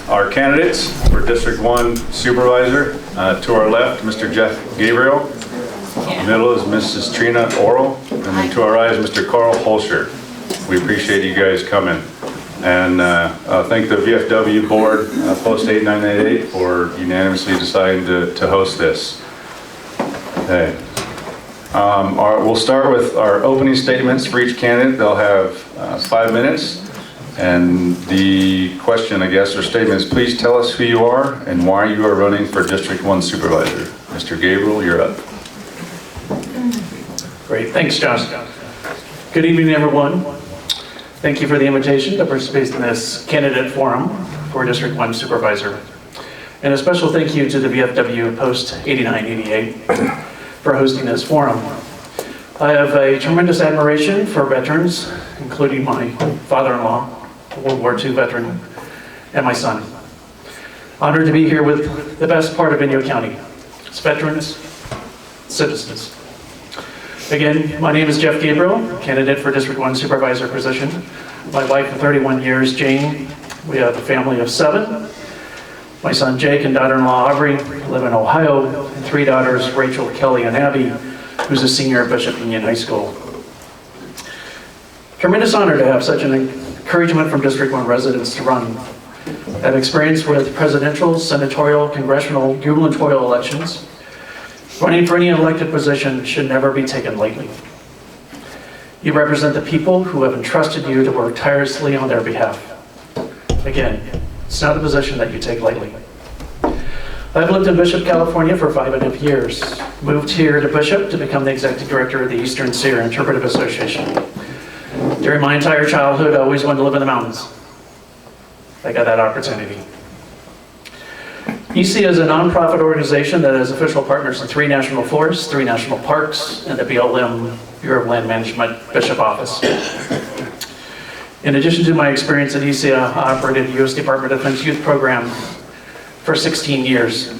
Our candidates for District 1 Supervisor, to our left, Mr. Jeff Gabriel. In the middle is Mrs. Trina Oral, and then to our right is Mr. Carl Holscher. We appreciate you guys coming. And thank the VFW board, Post 8988, for unanimously deciding to host this. Okay. We'll start with our opening statements for each candidate. They'll have 5 minutes. And the question, I guess, or statement is, please tell us who you are and why you are running for District 1 Supervisor. Mr. Gabriel, you're up. Great, thanks, Josh. Good evening, everyone. Thank you for the invitation to participate in this candidate forum for District 1 Supervisor. And a special thank you to the VFW Post 8988 for hosting this forum. I have a tremendous admiration for veterans, including my father-in-law, a World War II veteran, and my son. Honored to be here with the best part of Inyo County, its veterans, citizens. Again, my name is Jeff Gabriel, candidate for District 1 Supervisor position. My wife of 31 years, Jane. We have a family of 7. My son Jake and daughter-in-law Aubrey live in Ohio, and 3 daughters, Rachel, Kelly, and Abby, who's a senior at Bishop Union High School. Tremendous honor to have such an encouragement from District 1 residents to run. I've experience with presidential, senatorial, congressional, gubernatorial elections. Running for any elected position should never be taken lightly. You represent the people who have entrusted you to work tirelessly on their behalf. Again, it's not a position that you take lightly. I've lived in Bishop, California for 5.5 years. Moved here to Bishop to become the executive director of the Eastern Seer Interpretive Association. During my entire childhood, I always wanted to live in the mountains. I got that opportunity. EC is a nonprofit organization that has official partners in 3 national forests, 3 national parks, and the BLM, Bureau of Land Management, Bishop office. In addition to my experience at EC, I operated the U.S. Department of Defense Youth Program for 16 years.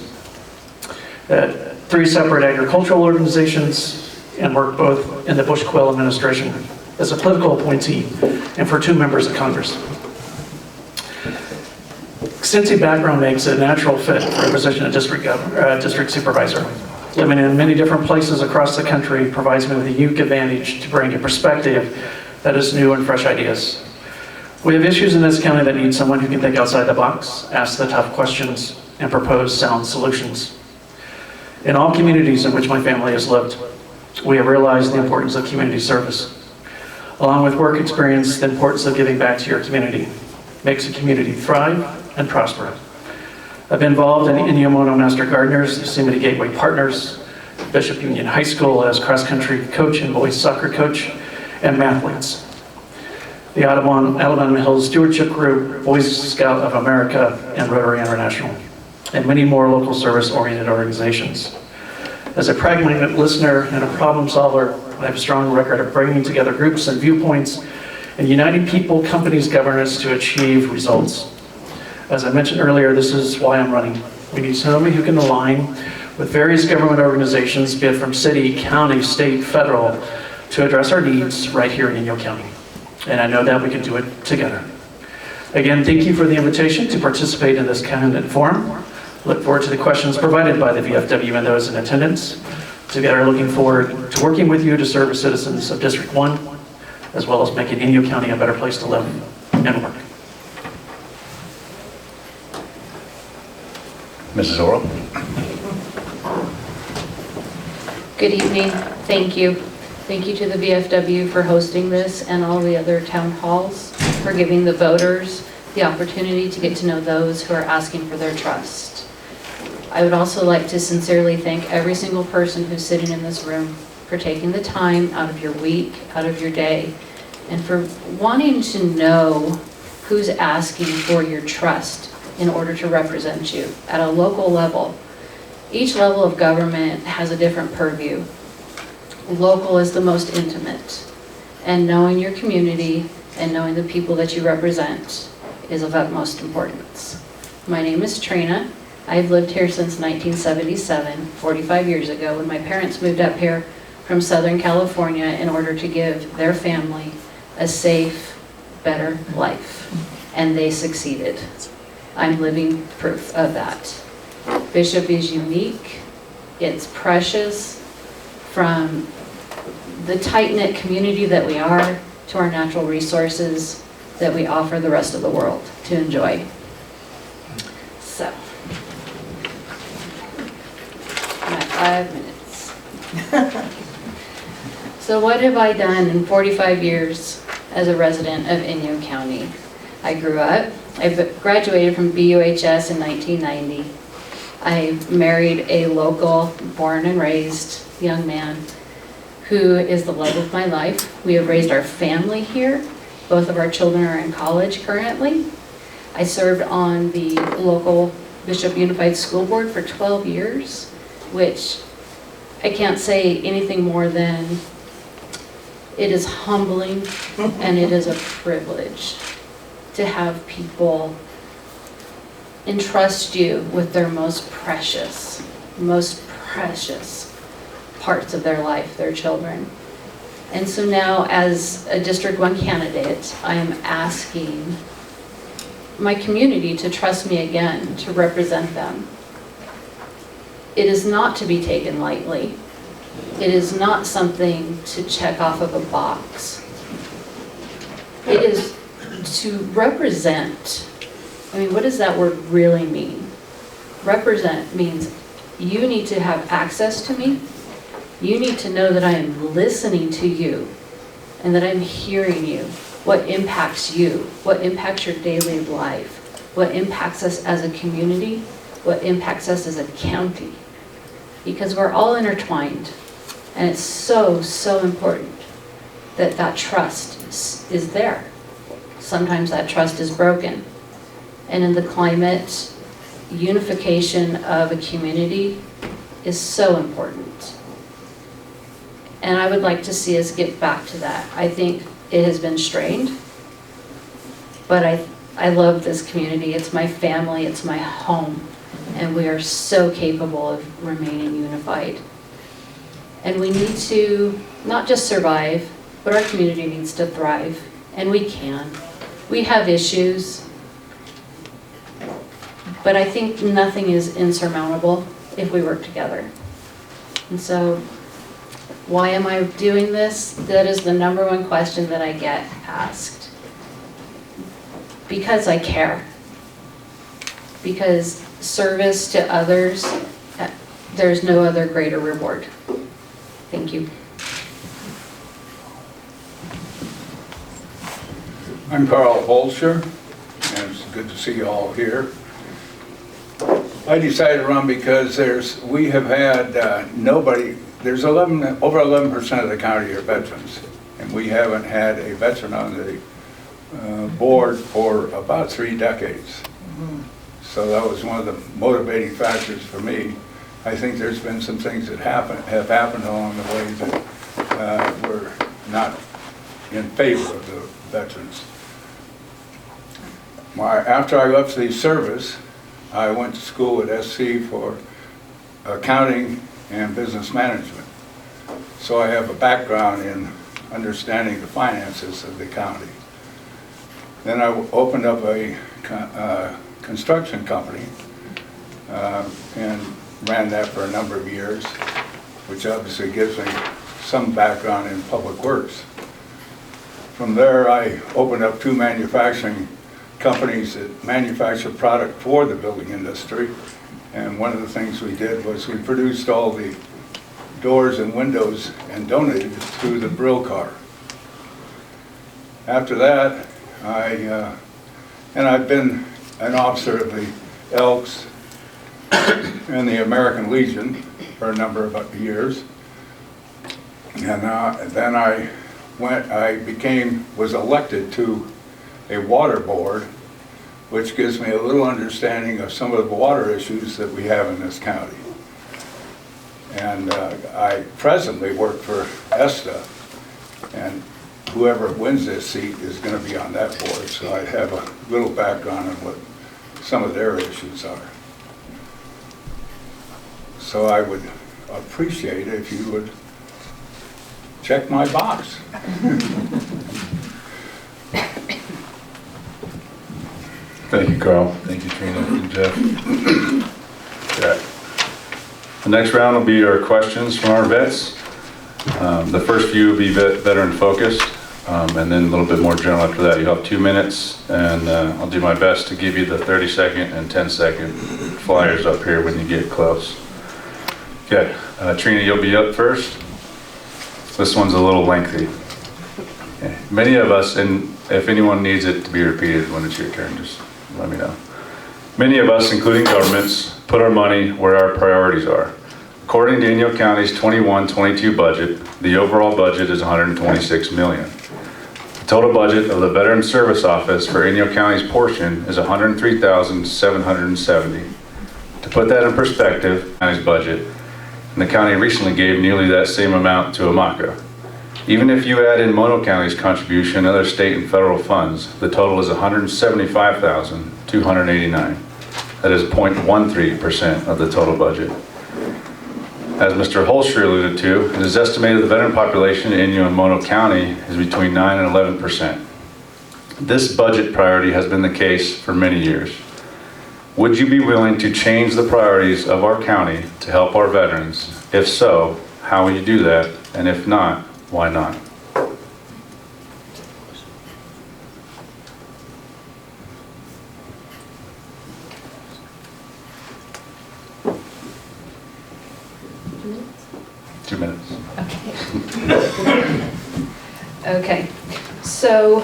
3 separate agricultural organizations, and worked both in the Bush-Quayle administration as a political appointee and for 2 members of Congress. Extensive background makes a natural fit for a position of district supervisor. Living in many different places across the country provides me with a unique advantage to bring a perspective that is new and fresh ideas. We have issues in this county that need someone who can think outside the box, ask the tough questions, and propose sound solutions. In all communities in which my family has lived, we have realized the importance of community service. Along with work experience, the importance of giving back to your community makes a community thrive and prosper. I've been involved in Inyo Master Gardeners, Yosemite Gateway Partners, Bishop Union High School as cross-country coach and boys soccer coach, and mathletes. The Alabama Hills Stewardship Group, Boys Scout of America, and Rotary International, and many more local service-oriented organizations. As a pragmatic listener and a problem solver, I have a strong record of bringing together groups and viewpoints and uniting people, companies, governance to achieve results. As I mentioned earlier, this is why I'm running. We need somebody who can align with various government organizations, be it from city, county, state, federal, to address our needs right here in Inyo County. And I know that we can do it together. Again, thank you for the invitation to participate in this candidate forum. Look forward to the questions provided by the VFW and those in attendance. Together, looking forward to working with you to serve as citizens of District 1, as well as making Inyo County a better place to live and work. Mrs. Oral. Good evening. Thank you. Thank you to the VFW for hosting this and all the other town halls, for giving the voters the opportunity to get to know those who are asking for their trust. I would also like to sincerely thank every single person who's sitting in this room for taking the time out of your week, out of your day, and for wanting to know who's asking for your trust in order to represent you at a local level. Each level of government has a different purview. Local is the most intimate, and knowing your community and knowing the people that you represent is of utmost importance. My name is Trina. I've lived here since 1977, 45 years ago, when my parents moved up here from Southern California in order to give their family a safe, better life, and they succeeded. I'm living proof of that. Bishop is unique, it's precious, from the tight-knit community that we are to our natural resources that we offer the rest of the world to enjoy. So, my 5 minutes. So what have I done in 45 years as a resident of Inyo County? I grew up, I graduated from BUHS in 1990. I married a local, born and raised young man who is the love of my life. We have raised our family here. Both of our children are in college currently. I served on the local Bishop Unified School Board for 12 years, which I can't say anything more than it is humbling and it is a privilege to have people entrust you with their most precious parts of their life, their children. And so now, as a District 1 candidate, I am asking my community to trust me again to represent them. It is not to be taken lightly. It is not something to check off of a box. It is to represent. I mean, what does that word really mean? Represent means you need to have access to me. You need to know that I am listening to you and that I'm hearing you. What impacts you? What impacts your daily life? What impacts us as a community? What impacts us as a county? Because we're all intertwined, and it's so, so important that that trust is there. Sometimes that trust is broken. And in the climate, unification of a community is so important. And I would like to see us get back to that. I think it has been strained, but I love this community. It's my family, it's my home, and we are so capable of remaining unified. And we need to not just survive, but our community needs to thrive, and we can. We have issues, but I think nothing is insurmountable if we work together. And so, why am I doing this? That is the #1 question that I get asked. Because I care. Because service to others, there's no other greater reward. Thank you. I'm Carl Holscher, and it's good to see you all here. I decided to run because we have had there's over 11% of the county are veterans, and we haven't had a veteran on the board for about 3 decades. So that was one of the motivating factors for me. I think there's been some things that have happened along the way that were not in favor of the veterans. After I left the service, I went to school at SC for accounting and business management. So I have a background in understanding the finances of the county. Then I opened up a construction company and ran that for a number of years, which obviously gives me some background in public works. From there, I opened up 2 manufacturing companies that manufacture product for the building industry. And one of the things we did was we produced all the doors and windows and donated it to the Brill car. After that, I've been an officer of the Elks and the American Legion for a number of years. And then I was elected to a water board, which gives me a little understanding of some of the water issues that we have in this county. And I presently work for ESTA, and whoever wins this seat is going to be on that board, so I have a little background on what some of their issues are. So I would appreciate it if you would check my box. Thank you, Carl. Thank you, Trina and Jeff. Okay. The next round will be our questions from our vets. The first few will be veteran focused, and then a little bit more general after that. You'll have 2 minutes, and I'll do my best to give you the 30-second and 10-second flyers up here when you get close. Okay, Trina, you'll be up first. This one's a little lengthy. Okay. Many of us, and if anyone needs it to be repeated when it's your turn, just let me know. Many of us, including governments, put our money where our priorities are. According to Inyo County's 21-22 budget, the overall budget is $126 million. The total budget of the Veteran Service Office for Inyo County's portion is $103,770. To put that in perspective, county's budget, and the county recently gave nearly that same amount to AMACA. Even if you add in Mono County's contribution and other state and federal funds, the total is $175,289. That is 0.13% of the total budget. As Mr. Holscher alluded to, it is estimated the veteran population in Inyo and Mono County is between 9 and 11%. This budget priority has been the case for many years. Would you be willing to change the priorities of our county to help our veterans? If so, how will you do that? And if not, why not? Two minutes. Okay, so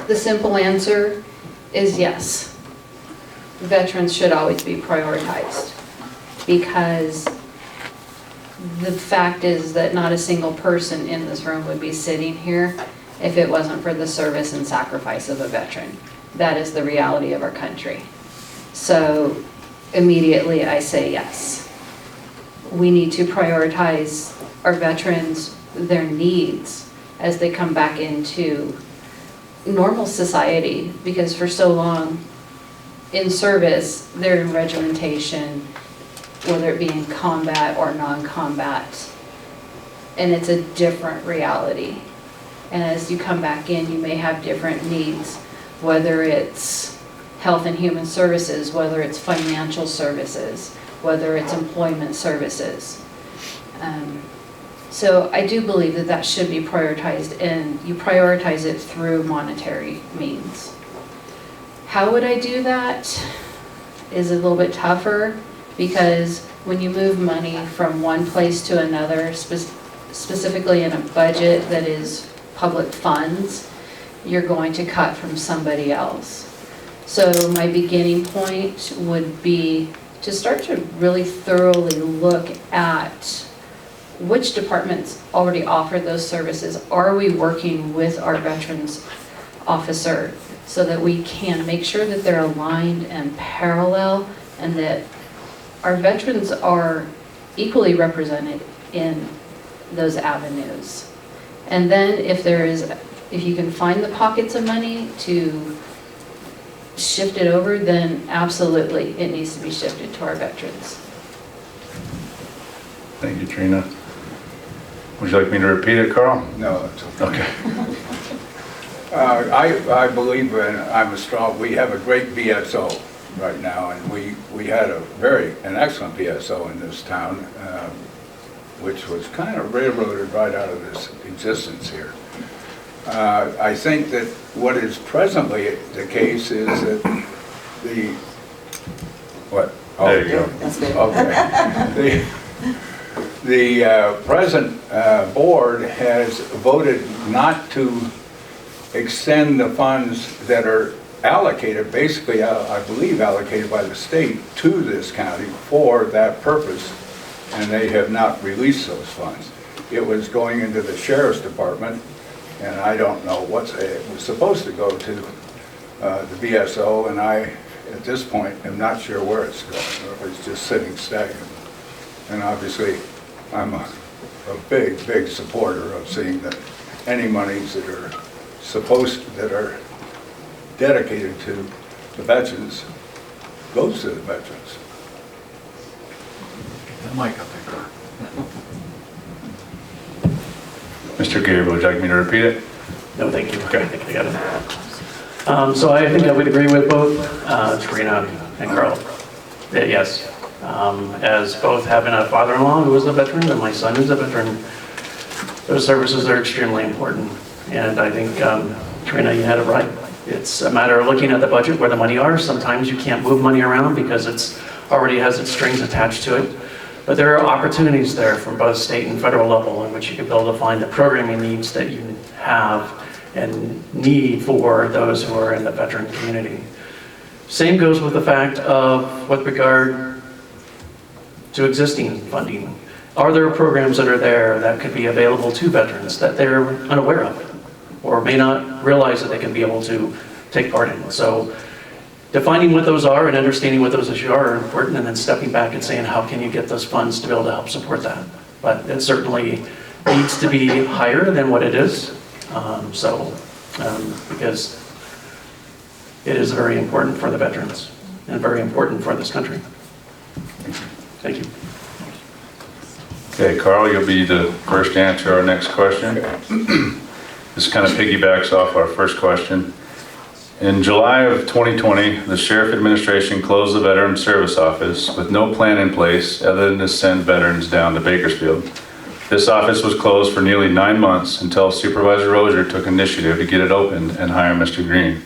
the simple answer is yes. Veterans should always be prioritized, because the fact is that not a single person in this room would be sitting here if it wasn't for the service and sacrifice of a veteran. That is the reality of our country. So immediately I say yes. We need to prioritize our veterans, their needs, as they come back into normal society, because for so long in service, they're in regimentation, whether it be in combat or non-combat, and it's a different reality. And as you come back in, you may have different needs, whether it's health and human services, whether it's financial services, whether it's employment services. So I do believe that that should be prioritized, and you prioritize it through monetary means. How would I do that is a little bit tougher, because when you move money from one place to another, specifically in a budget that is public funds, you're going to cut from somebody else. So my beginning point would be to start to really thoroughly look at which departments already offer those services. Are we working with our veterans officer so that we can make sure that they're aligned and parallel, and that our veterans are equally represented in those avenues? And then if you can find the pockets of money to shift it over, then absolutely it needs to be shifted to our veterans. Thank you, Trina. Would you like me to repeat it, Carl? No, it's okay. Okay. I believe, and I'm a strong, we have a great VSO right now, and we had an excellent VSO in this town, which was kind of railroaded right out of this existence here. I think that what is presently the case is that what? Oh, There you go. That's good. Okay. The present board has voted not to extend the funds that are allocated, basically, I believe allocated by the state to this county for that purpose, and they have not released those funds. It was going into the sheriff's department, and I don't know it was supposed to go to the VSO, and I, at this point, am not sure where it's going, or if it's just sitting stagnant. And obviously, I'm a big, big supporter of seeing that any monies that are dedicated to the veterans goes to the veterans. The mic up there. Mr. Gabriel, would you like me to repeat it? No, thank you. Okay. I think I got it. So I think I would agree with both Trina and Carl. Yes. As both having a father-in-law who is a veteran and my son is a veteran, those services are extremely important. And I think, Trina, you had it right. It's a matter of looking at the budget where the money are. Sometimes you can't move money around because it's already has its strings attached to it. But there are opportunities there from both state and federal level in which you can be able to find the programming needs that you have and need for those who are in the veteran community. Same goes with the fact of with regard to existing funding. Are there programs that are there that could be available to veterans that they're unaware of or may not realize that they can be able to take part in? So defining what those are and understanding what those issues are important, and then stepping back and saying, how can you get those funds to be able to help support that? But it certainly needs to be higher than what it is. Because it is very important for the veterans and very important for this country. Thank you. Okay, Carl, you'll be the first to answer our next question. This kind of piggybacks off our first question. In July of 2020, the Sheriff Administration closed the Veteran Service Office with no plan in place other than to send veterans down to Bakersfield. This office was closed for nearly 9 months until Supervisor Rozier took initiative to get it opened and hire Mr. Green.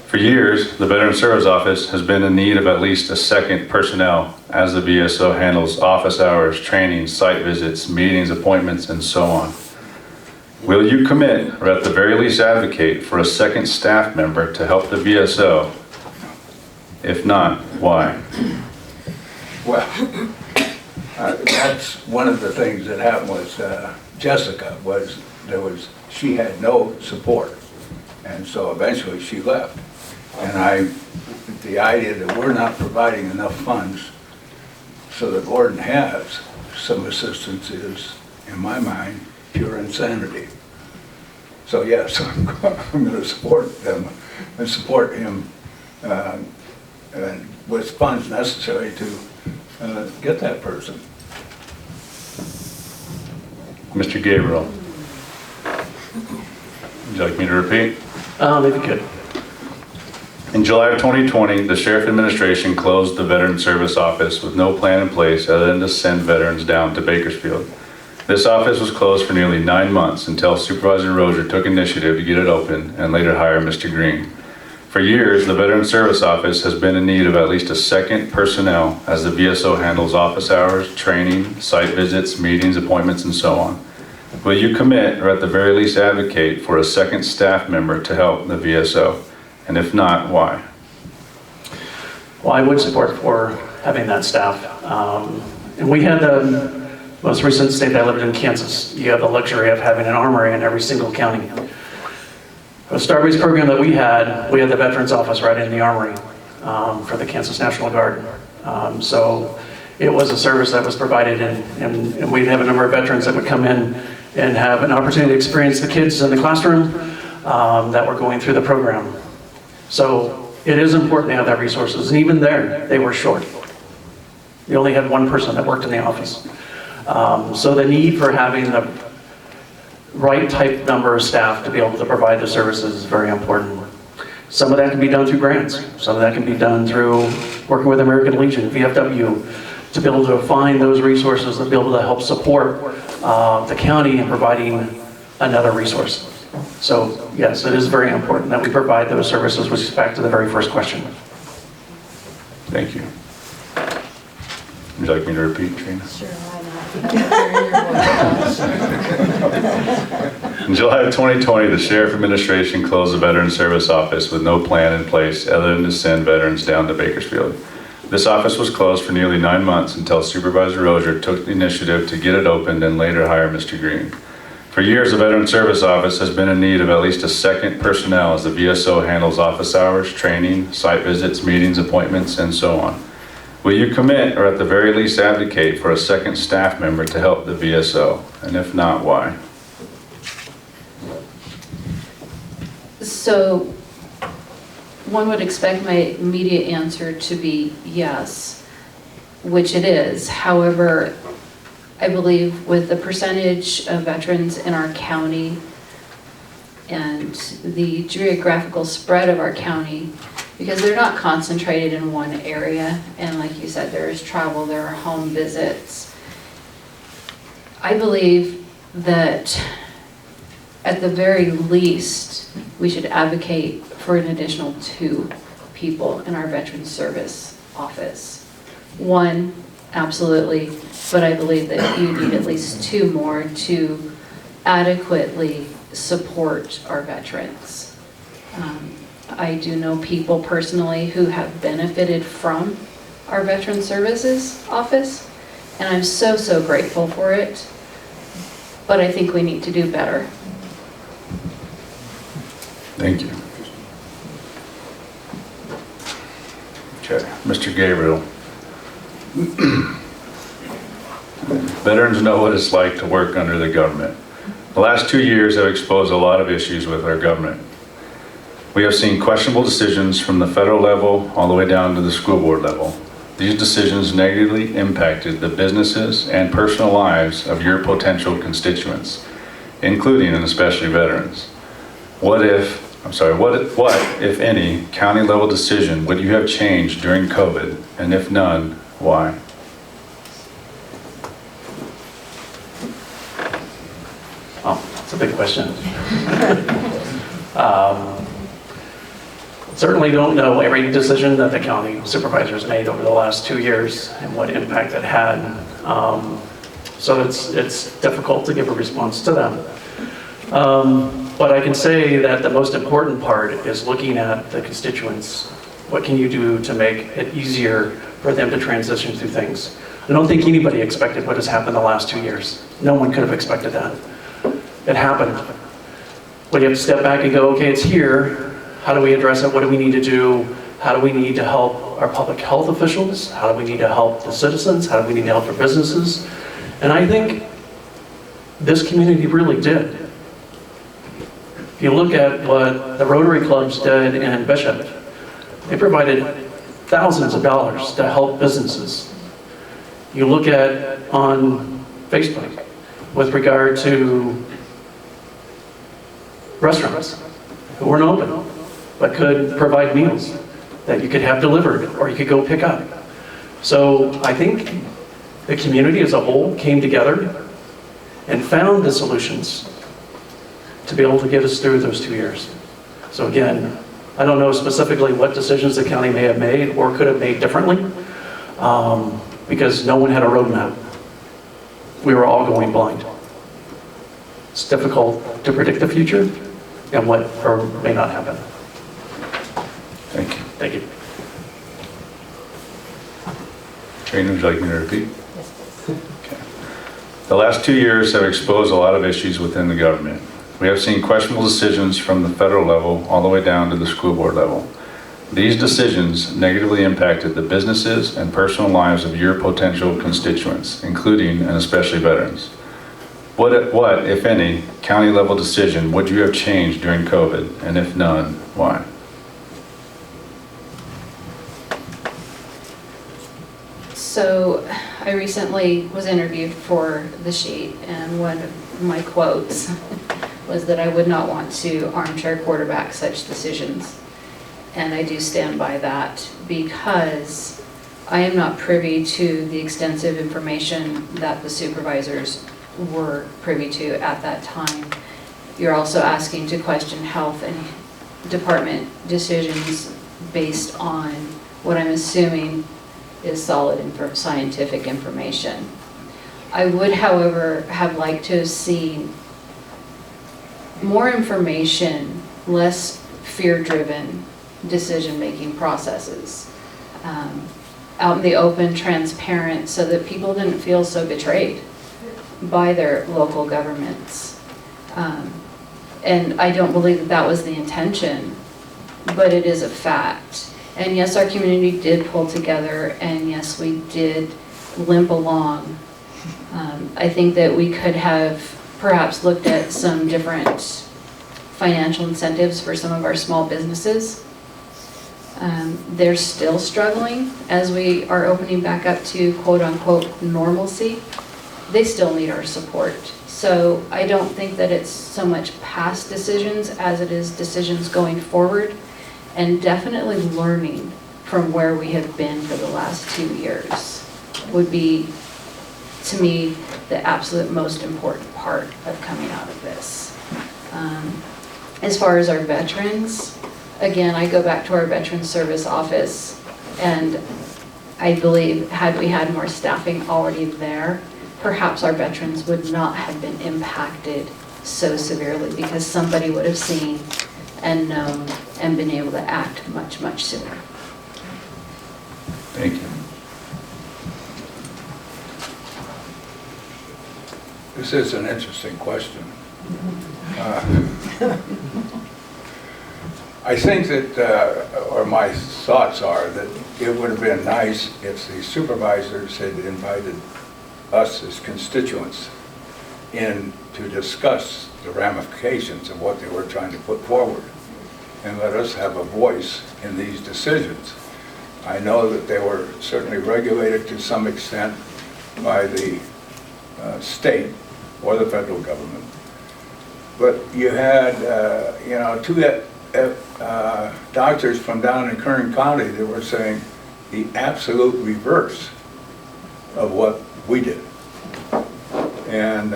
For years, the Veteran Service Office has been in need of at least a second personnel as the VSO handles office hours, training, site visits, meetings, appointments, and so on. Will you commit, or at the very least advocate, for a second staff member to help the VSO? If not, why? Well, that's one of the things that happened was Jessica she had no support. And so eventually she left. And the idea that we're not providing enough funds so that Gordon has some assistance is, in my mind, pure insanity. So yes, I'm going to support them and support him and with funds necessary to get that person. Mr. Gabriel. Would you like me to repeat? If you could. In July of 2020, the Sheriff Administration closed the Veteran Service Office with no plan in place other than to send veterans down to Bakersfield. This office was closed for nearly 9 months until Supervisor Rozier took initiative to get it open and later hire Mr. Green. For years, the Veteran Service Office has been in need of at least a second personnel as the VSO handles office hours, training, site visits, meetings, appointments, and so on. Will you commit, or at the very least advocate, for a second staff member to help the VSO? And if not, why? Well, I would support for having that staff. And we had the most recent state that I lived in, Kansas. You have the luxury of having an armory in every single county. The Starbase program that we had the Veterans Office right in the armory for the Kansas National Guard. So it was a service that was provided, and we'd have a number of veterans that would come in and have an opportunity to experience the kids in the classroom that were going through the program. So it is important to have that resources, and even there, they were short. You only had one person that worked in the office. So the need for having the right type number of staff to be able to provide the services is very important. Some of that can be done through grants. Some of that can be done through working with American Legion, VFW, to be able to find those resources and be able to help support the county in providing another resource. So yes, it is very important that we provide those services, which is back to the very first question. Thank you. Would you like me to repeat, Trina? Sure, why not? In July of 2020, the Sheriff Administration closed the Veteran Service Office with no plan in place other than to send veterans down to Bakersfield. This office was closed for nearly 9 months until Supervisor Rozier took the initiative to get it opened and later hire Mr. Green. For years, the Veteran Service Office has been in need of at least a second personnel as the VSO handles office hours, training, site visits, meetings, appointments, and so on. Will you commit, or at the very least advocate, for a second staff member to help the VSO? And if not, why? So one would expect my immediate answer to be yes, which it is. However, I believe with the percentage of veterans in our county, and the geographical spread of our county, because they're not concentrated in one area, and like you said, there is travel, there are home visits. I believe that at the very least, we should advocate for an additional 2 people in our Veterans Service office. 1, absolutely, but I believe that you need at least 2 more to adequately support our veterans. I do know people personally who have benefited from our Veterans Services office, and I'm so, so grateful for it, but I think we need to do better. Thank you. Okay, Mr. Gabriel. Veterans know what it's like to work under the government. The last 2 years have exposed a lot of issues with our government. We have seen questionable decisions from the federal level all the way down to the school board level. These decisions negatively impacted the businesses and personal lives of your potential constituents, including and especially veterans. What, if any, county level decision would you have changed during COVID? And if none, why? Oh, that's a big question. Certainly don't know every decision that the county supervisors made over the last 2 years and what impact it had. So it's difficult to give a response to them. But I can say that the most important part is looking at the constituents. What can you do to make it easier for them to transition through things? I don't think anybody expected what has happened the last 2 years. No one could have expected that. It happened. But you have to step back and go, okay, it's here. How do we address it? What do we need to do? How do we need to help our public health officials? How do we need to help the citizens? How do we need to help our businesses? And I think this community really did. If you look at what the Rotary clubs did in Bishop, they provided thousands of dollars to help businesses. You look at on Facebook with regard to restaurants who weren't open, but could provide meals that you could have delivered or you could go pick up. So I think the community as a whole came together and found the solutions to be able to get us through those 2 years. So again, I don't know specifically what decisions the county may have made or could have made differently, because no one had a roadmap. We were all going blind. It's difficult to predict the future and what or may not happen. Thank you. Thank you. Trina, would you like me to repeat? Okay. The last 2 years have exposed a lot of issues within the government. We have seen questionable decisions from the federal level all the way down to the school board level. These decisions negatively impacted the businesses and personal lives of your potential constituents, including and especially veterans. What, if any, county level decision would you have changed during COVID? And if none, why? So I recently was interviewed for The Sheet, and one of my quotes was that I would not want to armchair quarterback such decisions. And I do stand by that because I am not privy to the extensive information that the supervisors were privy to at that time. You're also asking to question health and department decisions based on what I'm assuming is solid scientific information. I would, however, have liked to have seen more information, less fear-driven decision-making processes, out in the open, transparent, so that people didn't feel so betrayed by their local governments. And I don't believe that that was the intention, but it is a fact. And yes, our community did pull together, and yes, we did limp along. I think that we could have perhaps looked at some different financial incentives for some of our small businesses. They're still struggling as we are opening back up to quote-unquote normalcy, they still need our support. So I don't think that it's so much past decisions as it is decisions going forward, and definitely learning from where we have been for the last 2 years would be, to me, the absolute most important part of coming out of this. As far as our veterans, again, I go back to our Veterans Service Office, and I believe had we had more staffing already there, perhaps our veterans would not have been impacted so severely, because somebody would have seen and known and been able to act much, much sooner. Thank you. This is an interesting question. I think that, or my thoughts are that it would have been nice if the supervisors had invited us as constituents in to discuss the ramifications of what they were trying to put forward and let us have a voice in these decisions. I know that they were certainly regulated to some extent by the state or the federal government, but you had, you know, two doctors from down in Kern County that were saying the absolute reverse of what we did. And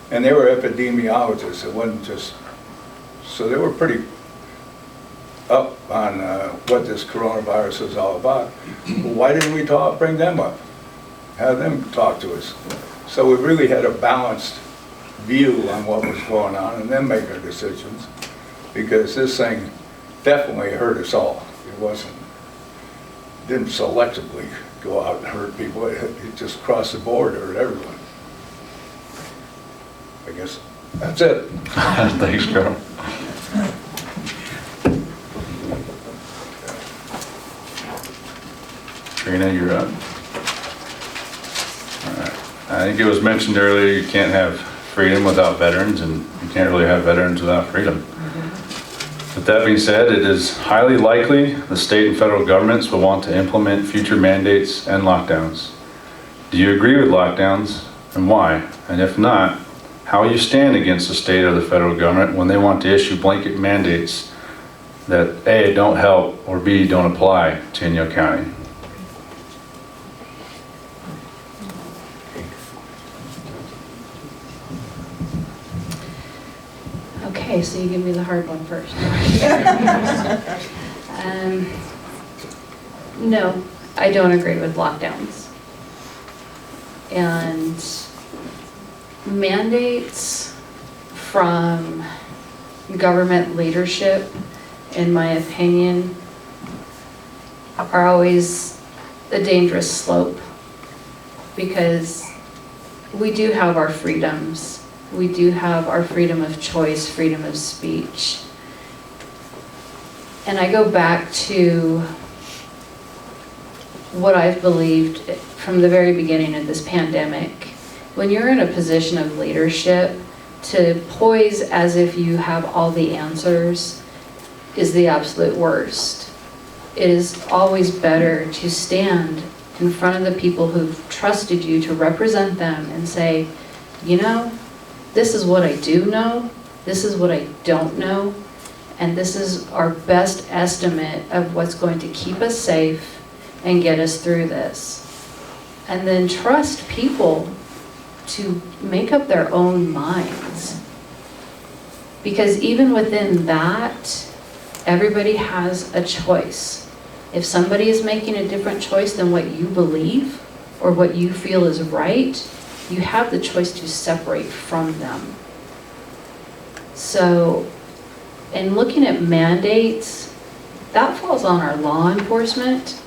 they were epidemiologists. It wasn't just, so they were pretty up on what this coronavirus is all about. Why didn't we bring them up? Have them talk to us. So we really had a balanced view on what was going on and then make our decisions, because this thing definitely hurt us all. Didn't selectively go out and hurt people. It just crossed the board, hurt everyone. I guess that's it. Thanks, Carl. Trina, you're up. All right. I think it was mentioned earlier, you can't have freedom without veterans, and you can't really have veterans without freedom. With that being said, it is highly likely the state and federal governments will want to implement future mandates and lockdowns. Do you agree with lockdowns, and why? And if not, how will you stand against the state or the federal government when they want to issue blanket mandates that A, don't help, or B, don't apply to Inyo County? Okay, so you give me the hard one first. No, I don't agree with lockdowns. And mandates from government leadership, in my opinion, are always a dangerous slope, because we do have our freedoms. We do have our freedom of choice, freedom of speech. And I go back to what I've believed from the very beginning of this pandemic. When you're in a position of leadership, to poise as if you have all the answers is the absolute worst. It is always better to stand in front of the people who've trusted you to represent them and say, you know, this is what I do know, this is what I don't know, and this is our best estimate of what's going to keep us safe and get us through this. And then trust people to make up their own minds. Because even within that, everybody has a choice. If somebody is making a different choice than what you believe or what you feel is right, you have the choice to separate from them. So, in looking at mandates, that falls on our law enforcement.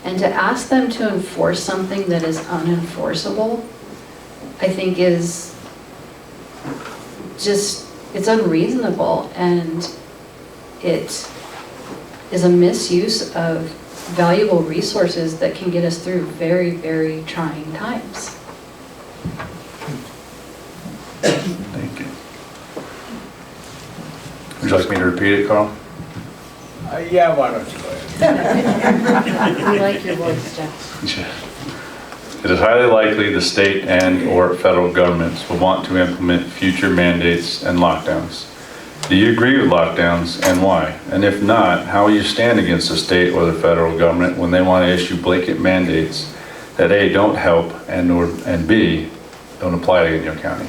And to ask them to enforce something that is unenforceable, I think is just, it's unreasonable, and it is a misuse of valuable resources that can get us through very, very trying times. Thank you. Would you like me to repeat it, Carl? Yeah, why don't you go ahead? I like your voice, Jeff. It is highly likely the state and/or federal governments will want to implement future mandates and lockdowns. Do you agree with lockdowns and why? And if not, how will you stand against the state or the federal government when they want to issue blanket mandates that A, don't help, and B, don't apply in your county?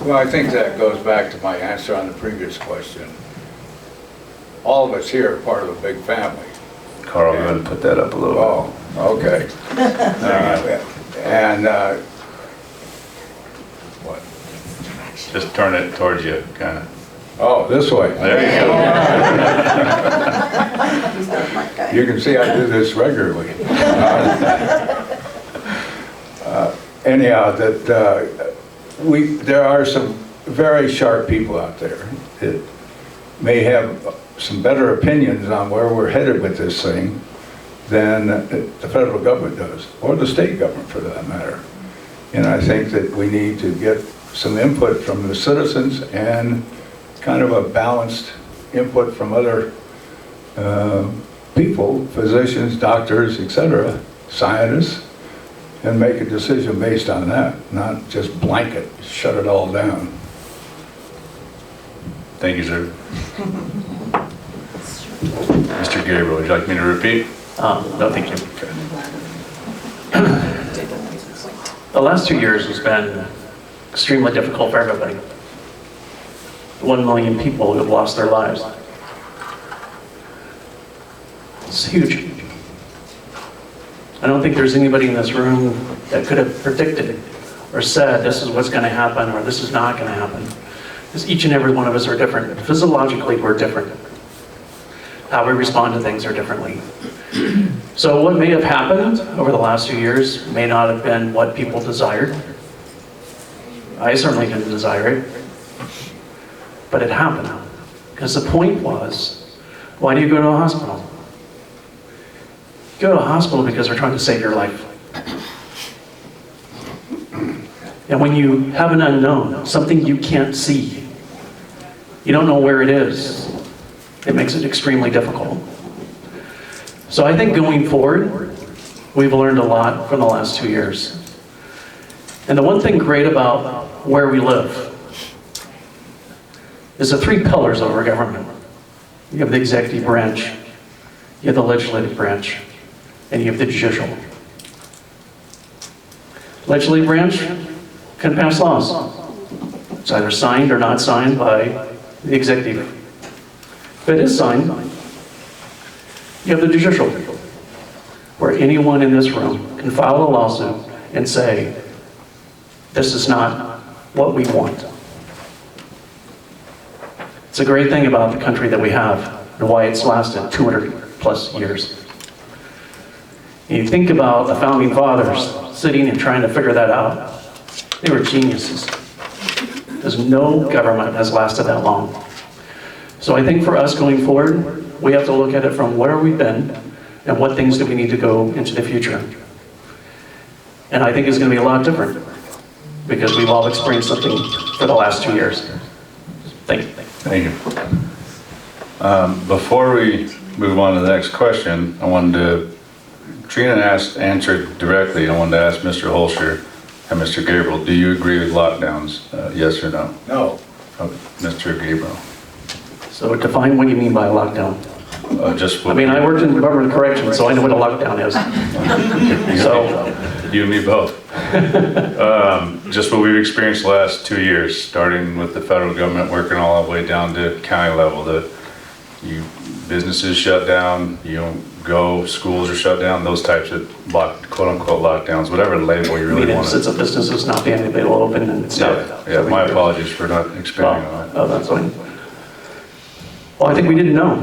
Well, I think that goes back to my answer on the previous question. All of us here are part of a big family. Carl, go ahead and put that up a little bit. Oh, okay. And, what? Just turn it towards you, kind of. Oh, this way. There you go. You can see I do this regularly. Anyhow, there are some very sharp people out there that may have some better opinions on where we're headed with this thing than the federal government does, or the state government for that matter. And I think that we need to get some input from the citizens and kind of a balanced input from other people, physicians, doctors, etc., scientists, and make a decision based on that, not just blanket, shut it all down. Thank you, sir. Mr. Gabriel, would you like me to repeat? No, thank you. The last 2 years has been extremely difficult for everybody. 1 million people who have lost their lives. It's huge. I don't think there's anybody in this room that could have predicted or said this is what's going to happen or this is not going to happen. Because each and every one of us are different. Physiologically, we're different. How we respond to things are differently. So what may have happened over the last 2 years may not have been what people desired. I certainly didn't desire it. But it happened. Because the point was, why do you go to a hospital? You go to a hospital because they're trying to save your life. And when you have an unknown, something you can't see, you don't know where it is, it makes it extremely difficult. So I think going forward, we've learned a lot from the last 2 years. And the one thing great about where we live is the 3 pillars of our government. You have the executive branch, you have the legislative branch, and you have the judicial. Legislative branch can pass laws. It's either signed or not signed by the executive. If it is signed, you have the judicial, where anyone in this room can file a lawsuit and say, this is not what we want. It's a great thing about the country that we have and why it's lasted 200 plus years. You think about the founding fathers sitting and trying to figure that out. They were geniuses. Because no government has lasted that long. So I think for us going forward, we have to look at it from where we've been and what things do we need to go into the future. And I think it's going to be a lot different because we've all experienced something for the last 2 years. Thank you. Thank you. Before we move on to the next question, I wanted to, Trina answered directly. I wanted to ask Mr. Holscher and Mr. Gabriel, do you agree with lockdowns? Yes or no? No. Okay. Mr. Gabriel. So define what you mean by a lockdown. Just I mean, I worked in the Department of Corrections, so I know what a lockdown is. So, you and me both. Just what we've experienced the last 2 years, starting with the federal government, working all the way down to county level. Businesses shut down, you don't go, schools are shut down, those types of quote-unquote lockdowns, whatever label you really want to. Since a business is not being able to open and stuff. Yeah, my apologies for not expanding on that. Oh, that's fine. Well, I think we didn't know.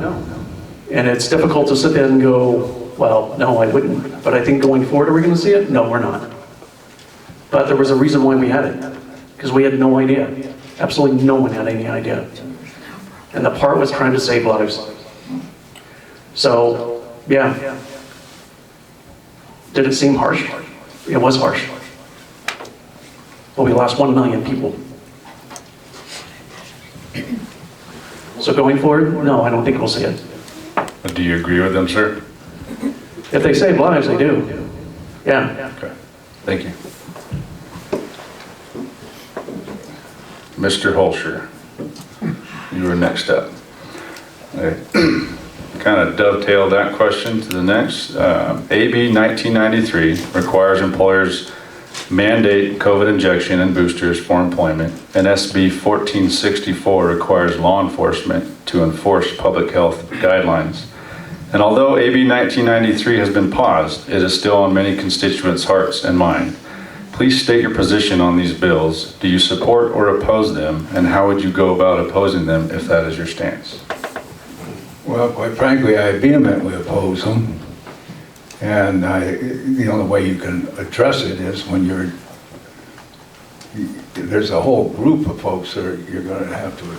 And it's difficult to sit there and go, well, no, I wouldn't. But I think going forward, are we going to see it? No, we're not. But there was a reason why we had it. Because we had no idea. Absolutely no one had any idea. And the part was trying to save lives. So, yeah. Did it seem harsh? It was harsh. But we lost 1 million people. So going forward, no, I don't think we'll see it. Do you agree with them, sir? If they save lives, they do. Yeah. Okay. Thank you. Mr. Holscher, you were next up. Kind of dovetail that question to the next. AB 1993 requires employers mandate COVID injection and boosters for employment, and SB 1464 requires law enforcement to enforce public health guidelines. And although AB 1993 has been paused, it is still on many constituents' hearts and mind. Please state your position on these bills. Do you support or oppose them, and how would you go about opposing them if that is your stance? Well, quite frankly, I vehemently oppose them. And the only way you can address it is when there's a whole group of folks that you're going to have to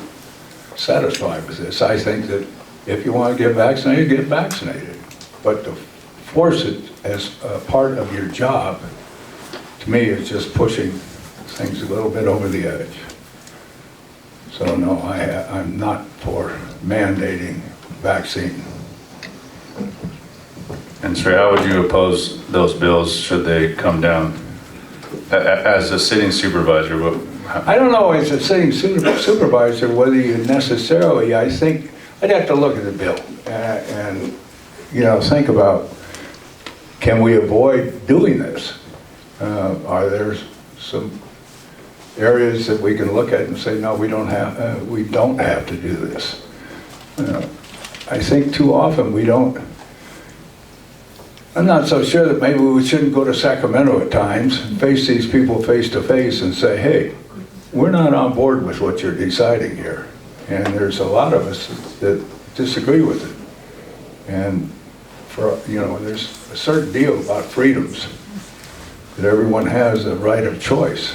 satisfy with this. I think that if you want to get vaccinated. But to force it as a part of your job, to me, is just pushing things a little bit over the edge. So no, I'm not for mandating vaccine. And sir, how would you oppose those bills should they come down? As a sitting supervisor, I don't know, as a sitting supervisor, whether you necessarily, I think, I'd have to look at the bill and think about, can we avoid doing this? Are there some areas that we can look at and say, no, we don't have to do this? I think too often we don't. I'm not so sure that maybe we shouldn't go to Sacramento at times and face these people face to face and say, hey, we're not on board with what you're deciding here. And there's a lot of us that disagree with it. And there's a certain deal about freedoms that everyone has a right of choice.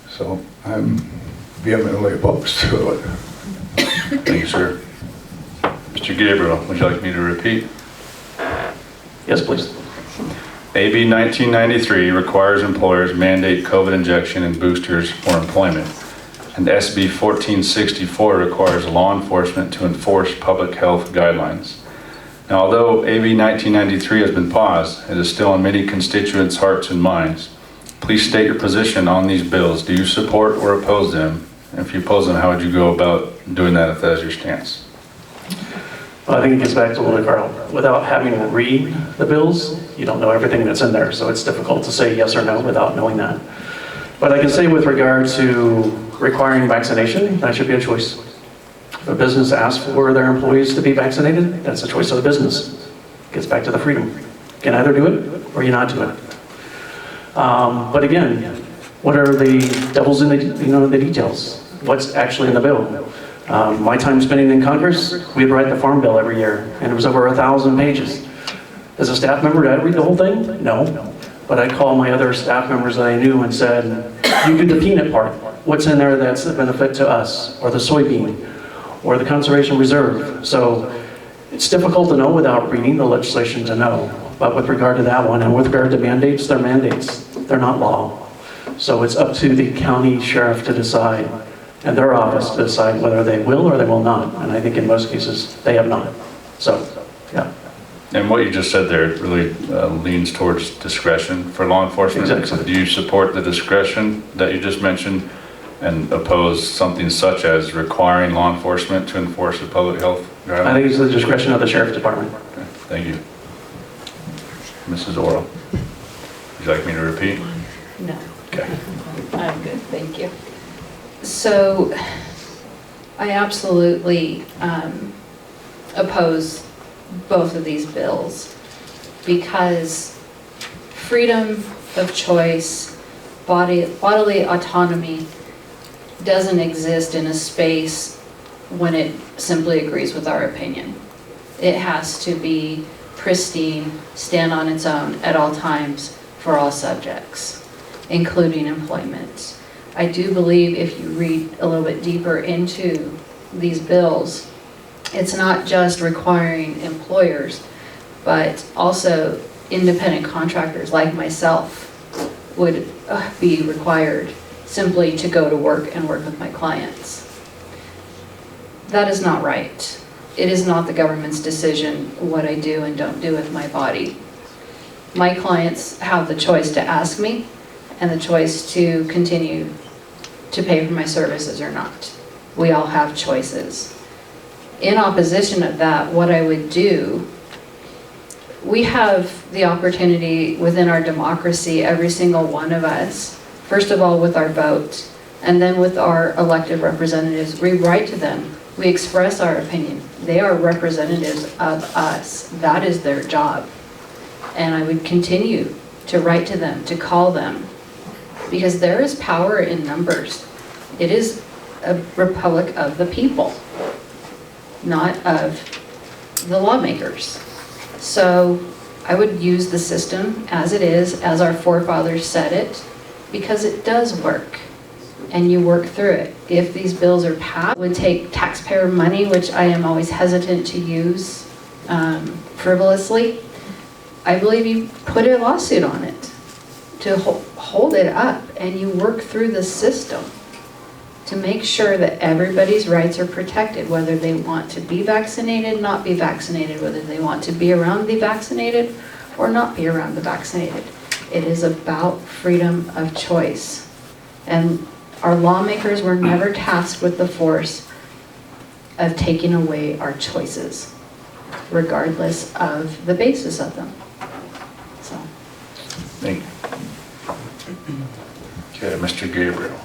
So I'm vehemently opposed to it. thank you, sir. Mr. Gabriel, would you like me to repeat? Yes, please. AB 1993 requires employers mandate COVID injection and boosters for employment, and SB 1464 requires law enforcement to enforce public health guidelines. Now, although AB 1993 has been paused, it is still on many constituents' hearts and minds. Please state your position on these bills. Do you support or oppose them? If you oppose them, how would you go about doing that if that is your stance? Well, I think it gets back to what Carl, without having to read the bills, you don't know everything that's in there, so it's difficult to say yes or no without knowing that. But I can say with regard to requiring vaccination, that should be a choice. If a business asks for their employees to be vaccinated, that's a choice of the business. Gets back to the freedom. You can either do it or you not do it. But again, what are the devils in the details? What's actually in the bill? My time spending in Congress, we'd write the Farm Bill every year, and it was over 1,000 pages. As a staff member, did I read the whole thing? No. But I'd call my other staff members that I knew and said, you do the peanut part. What's in there that's a benefit to us? Or the soybean? Or the conservation reserve? So it's difficult to know without reading the legislation to know. But with regard to that one, and with regard to mandates, they're mandates. They're not law. So it's up to the county sheriff to decide, and their office to decide whether they will or they will not. And I think in most cases, they have not. So, yeah. And what you just said there really leans towards discretion for law enforcement. Exactly. Do you support the discretion that you just mentioned and oppose something such as requiring law enforcement to enforce the public health guidelines? I think it's the discretion of the sheriff's department. Okay, thank you. Mrs. Oral, would you like me to repeat? No. Okay. I'm good, thank you. So I absolutely oppose both of these bills because freedom of choice, bodily autonomy doesn't exist in a space when it simply agrees with our opinion. It has to be pristine, stand on its own at all times for all subjects, including employment. I do believe if you read a little bit deeper into these bills, it's not just requiring employers, but also independent contractors like myself would be required simply to go to work and work with my clients. That is not right. It is not the government's decision what I do and don't do with my body. My clients have the choice to ask me and the choice to continue to pay for my services or not. We all have choices. In opposition of that, what I would do, we have the opportunity within our democracy, every single one of us, first of all with our vote, and then with our elected representatives, we write to them, we express our opinion. They are representatives of us. That is their job. And I would continue to write to them, to call them, because there is power in numbers. It is a republic of the people, not of the lawmakers. So I would use the system as it is, as our forefathers said it, because it does work, and you work through it. If these bills are passed, it would take taxpayer money, which I am always hesitant to use frivolously. I believe you put a lawsuit on it to hold it up, and you work through the system to make sure that everybody's rights are protected, whether they want to be vaccinated, not be vaccinated, whether they want to be around the vaccinated or not be around the vaccinated. It is about freedom of choice. And our lawmakers were never tasked with the force of taking away our choices, regardless of the basis of them. So. Thank you. Okay, Mr. Gabriel.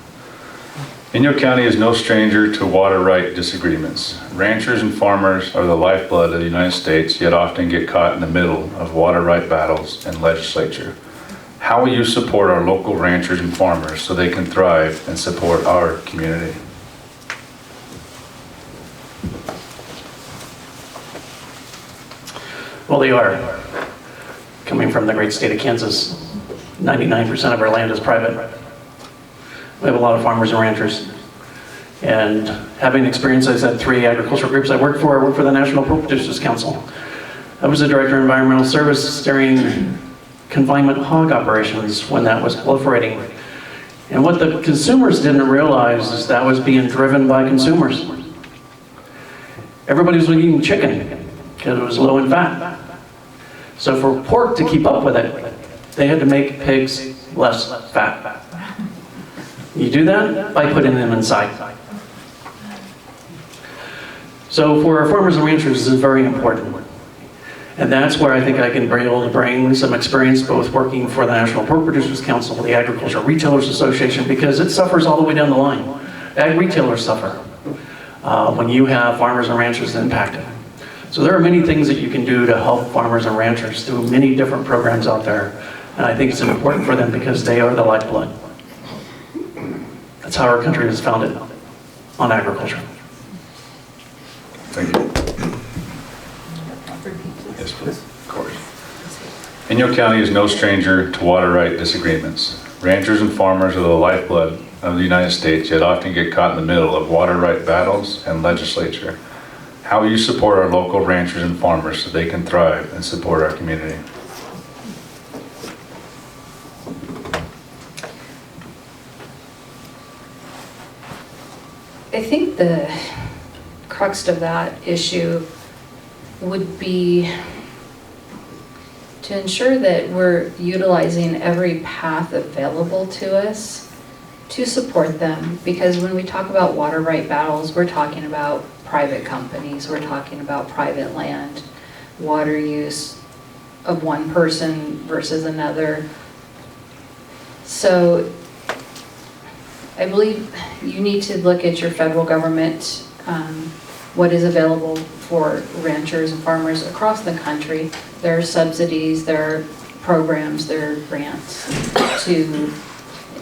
Inyo County is no stranger to water right disagreements. Ranchers and farmers are the lifeblood of the United States, yet often get caught in the middle of water right battles and legislature. How will you support our local ranchers and farmers so they can thrive and support our community? Well, they are. Coming from the great state of Kansas, 99% of our land is private. We have a lot of farmers and ranchers. And having experience, I said 3 agricultural groups I worked for the National Pork Producers Council. I was the director of environmental service during confinement hog operations when that was proliferating. And what the consumers didn't realize is that was being driven by consumers. Everybody was eating chicken because it was low in fat. So for pork to keep up with it, they had to make pigs less fat. You do that by putting them inside. So for our farmers and ranchers, this is very important. And that's where I think I can be able to bring some experience, both working for the National Pork Producers Council, the Agricultural Retailers Association, because it suffers all the way down the line. Ag retailers suffer when you have farmers and ranchers impacted. So there are many things that you can do to help farmers and ranchers through many different programs out there. And I think it's important for them because they are the lifeblood. That's how our country was founded, on agriculture. Thank you. Yes, please. Of course. Inyo County is no stranger to water right disagreements. Ranchers and farmers are the lifeblood of the United States, yet often get caught in the middle of water right battles and legislature. How will you support our local ranchers and farmers so they can thrive and support our community? I think the crux of that issue would be to ensure that we're utilizing every path available to us to support them. Because when we talk about water right battles, we're talking about private companies, we're talking about private land, water use of one person versus another. So I believe you need to look at your federal government, what is available for ranchers and farmers across the country. There are subsidies, there are programs, there are grants to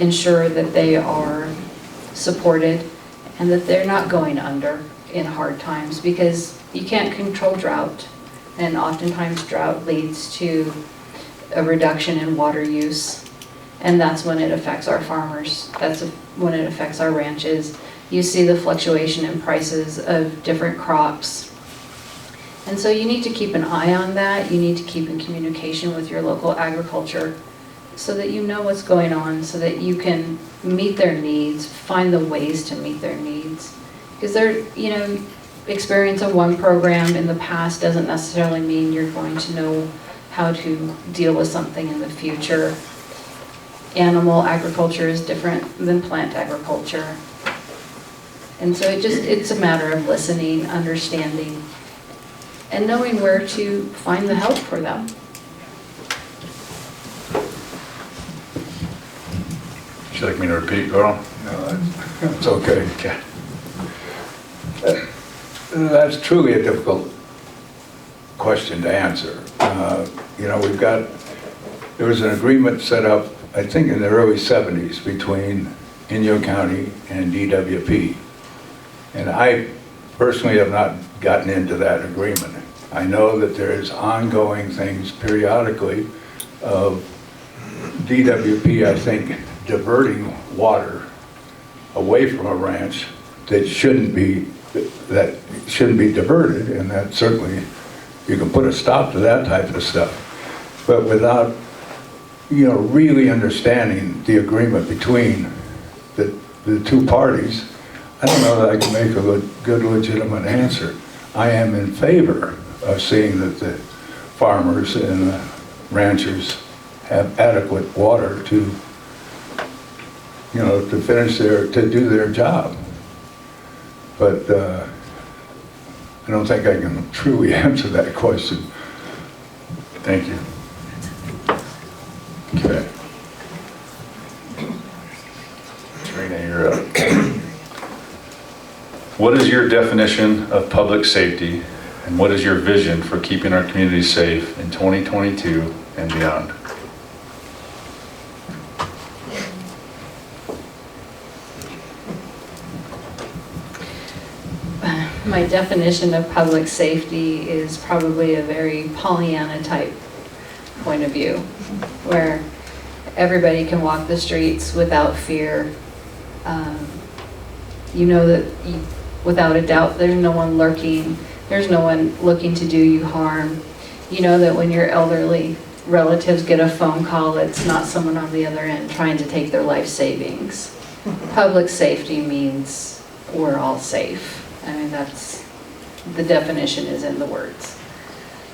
ensure that they are supported and that they're not going under in hard times, because you can't control drought, and oftentimes drought leads to a reduction in water use, and that's when it affects our farmers. That's when it affects our ranches. You see the fluctuation in prices of different crops. And so you need to keep an eye on that. You need to keep in communication with your local agriculture so that you know what's going on, so that you can meet their needs, find the ways to meet their needs. Because experience of one program in the past doesn't necessarily mean you're going to know how to deal with something in the future. Animal agriculture is different than plant agriculture. And so it's a matter of listening, understanding, and knowing where to find the help for them. Would you like me to repeat, Carl? No, that's okay. Okay. That's truly a difficult question to answer. You know, there was an agreement set up, I think in the early 70s, between Inyo County and DWP. And I personally have not gotten into that agreement. I know that there is ongoing things periodically of DWP, I think, diverting water away from a ranch that shouldn't be diverted, and that certainly, you can put a stop to that type of stuff. But without, you know, really understanding the agreement between the two parties, I don't know that I can make a good legitimate answer. I am in favor of seeing that the farmers and the ranchers have adequate water to, you know, to do their job. But I don't think I can truly answer that question. Thank you. Okay. Trina, you're up. What is your definition of public safety, and what is your vision for keeping our community safe in 2022 and beyond? My definition of public safety is probably a very Pollyanna type point of view, where everybody can walk the streets without fear. You know that without a doubt there's no one lurking, there's no one looking to do you harm. You know that when your elderly relatives get a phone call, it's not someone on the other end trying to take their life savings. Public safety means we're all safe. I mean, that's, the definition is in the words.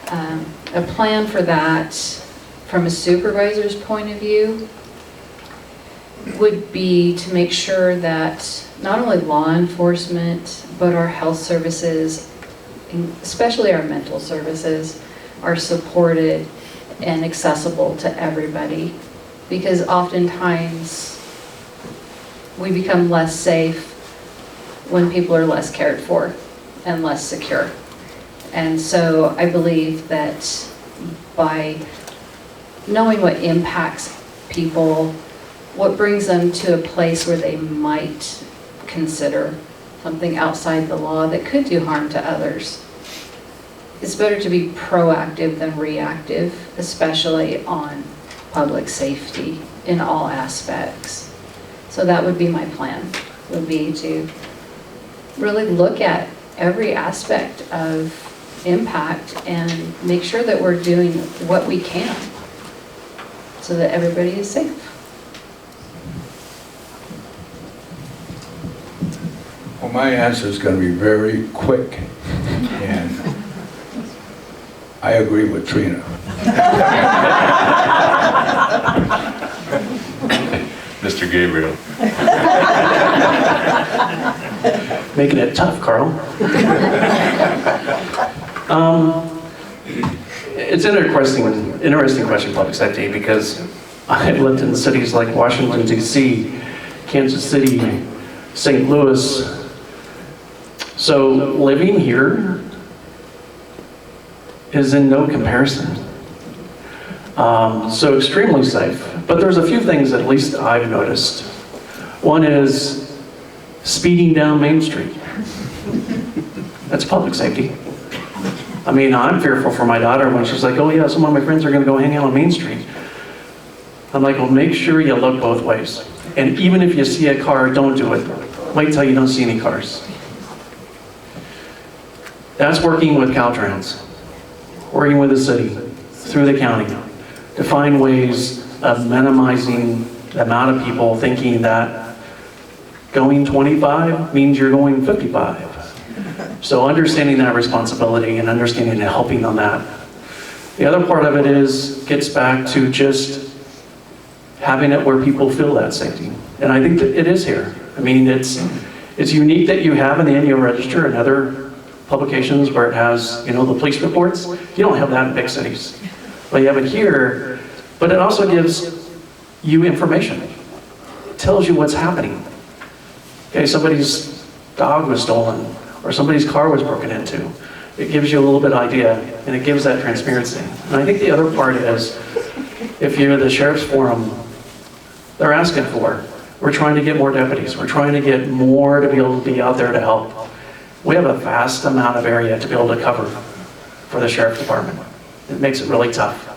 A plan for that, from a supervisor's point of view, would be to make sure that not only law enforcement, but our health services, especially our mental services, are supported and accessible to everybody. Because oftentimes, we become less safe when people are less cared for and less secure. And so I believe that by knowing what impacts people, what brings them to a place where they might consider something outside the law that could do harm to others, it's better to be proactive than reactive, especially on public safety in all aspects. So that would be my plan, would be to really look at every aspect of impact and make sure that we're doing what we can so that everybody is safe. Well, my answer is going to be very quick, and I agree with Trina. Mr. Gabriel. Making it tough, Carl. It's an interesting question, public safety, because I've lived in cities like Washington, D.C., Kansas City, St. Louis. So living here is in no comparison. So extremely safe. But there's a few things at least I've noticed. One is speeding down Main Street. That's public safety. I mean, I'm fearful for my daughter when she's like, oh yeah, some of my friends are gonna go hang out on Main Street. I'm like, well, make sure you look both ways. And even if you see a car, don't do it. Wait till you don't see any cars. That's working with Caltrans, working with the city, through the county, to find ways of minimizing the amount of people thinking that going 25 means you're going 55. So understanding that responsibility and understanding and helping on that The other part of it gets back to just having it where people feel that safety. And I think that it is here. I mean, it's unique that you have in the annual register and other publications where it has, the police reports. You don't have that in big cities. But you have it here, but it also gives you information. It tells you what's happening. Okay, somebody's dog was stolen, or somebody's car was broken into. It gives you a little bit of idea, and it gives that transparency. And I think the other part is, if you're the sheriff's forum, they're asking for. We're trying to get more deputies. We're trying to get more to be able to be out there to help. We have a vast amount of area to be able to cover for the sheriff's department. It makes it really tough.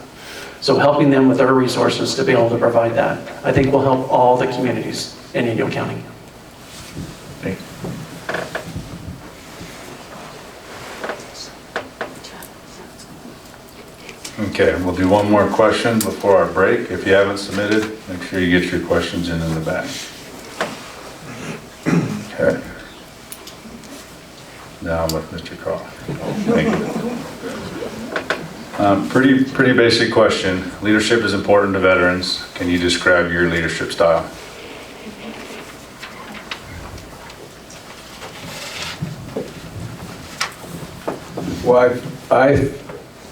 So helping them with their resources to be able to provide that, I think will help all the communities in Inyo County. Thank you. Okay, we'll do one more question before our break. If you haven't submitted, make sure you get your questions in the back. Okay. Now I'm with Mr. Carl. Thank you. Pretty basic question. Leadership is important to veterans. Can you describe your leadership style? Well, I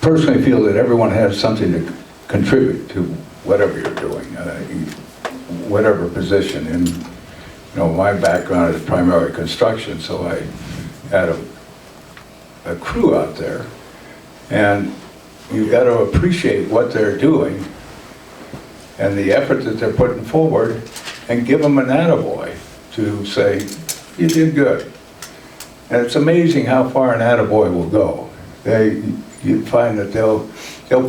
personally feel that everyone has something to contribute to whatever you're doing, whatever position. And my background is primarily construction, so I had a crew out there, and you've got to appreciate what they're doing and the effort that they're putting forward, and give them an attaboy to say, you did good. And it's amazing how far an attaboy will go. You find that they'll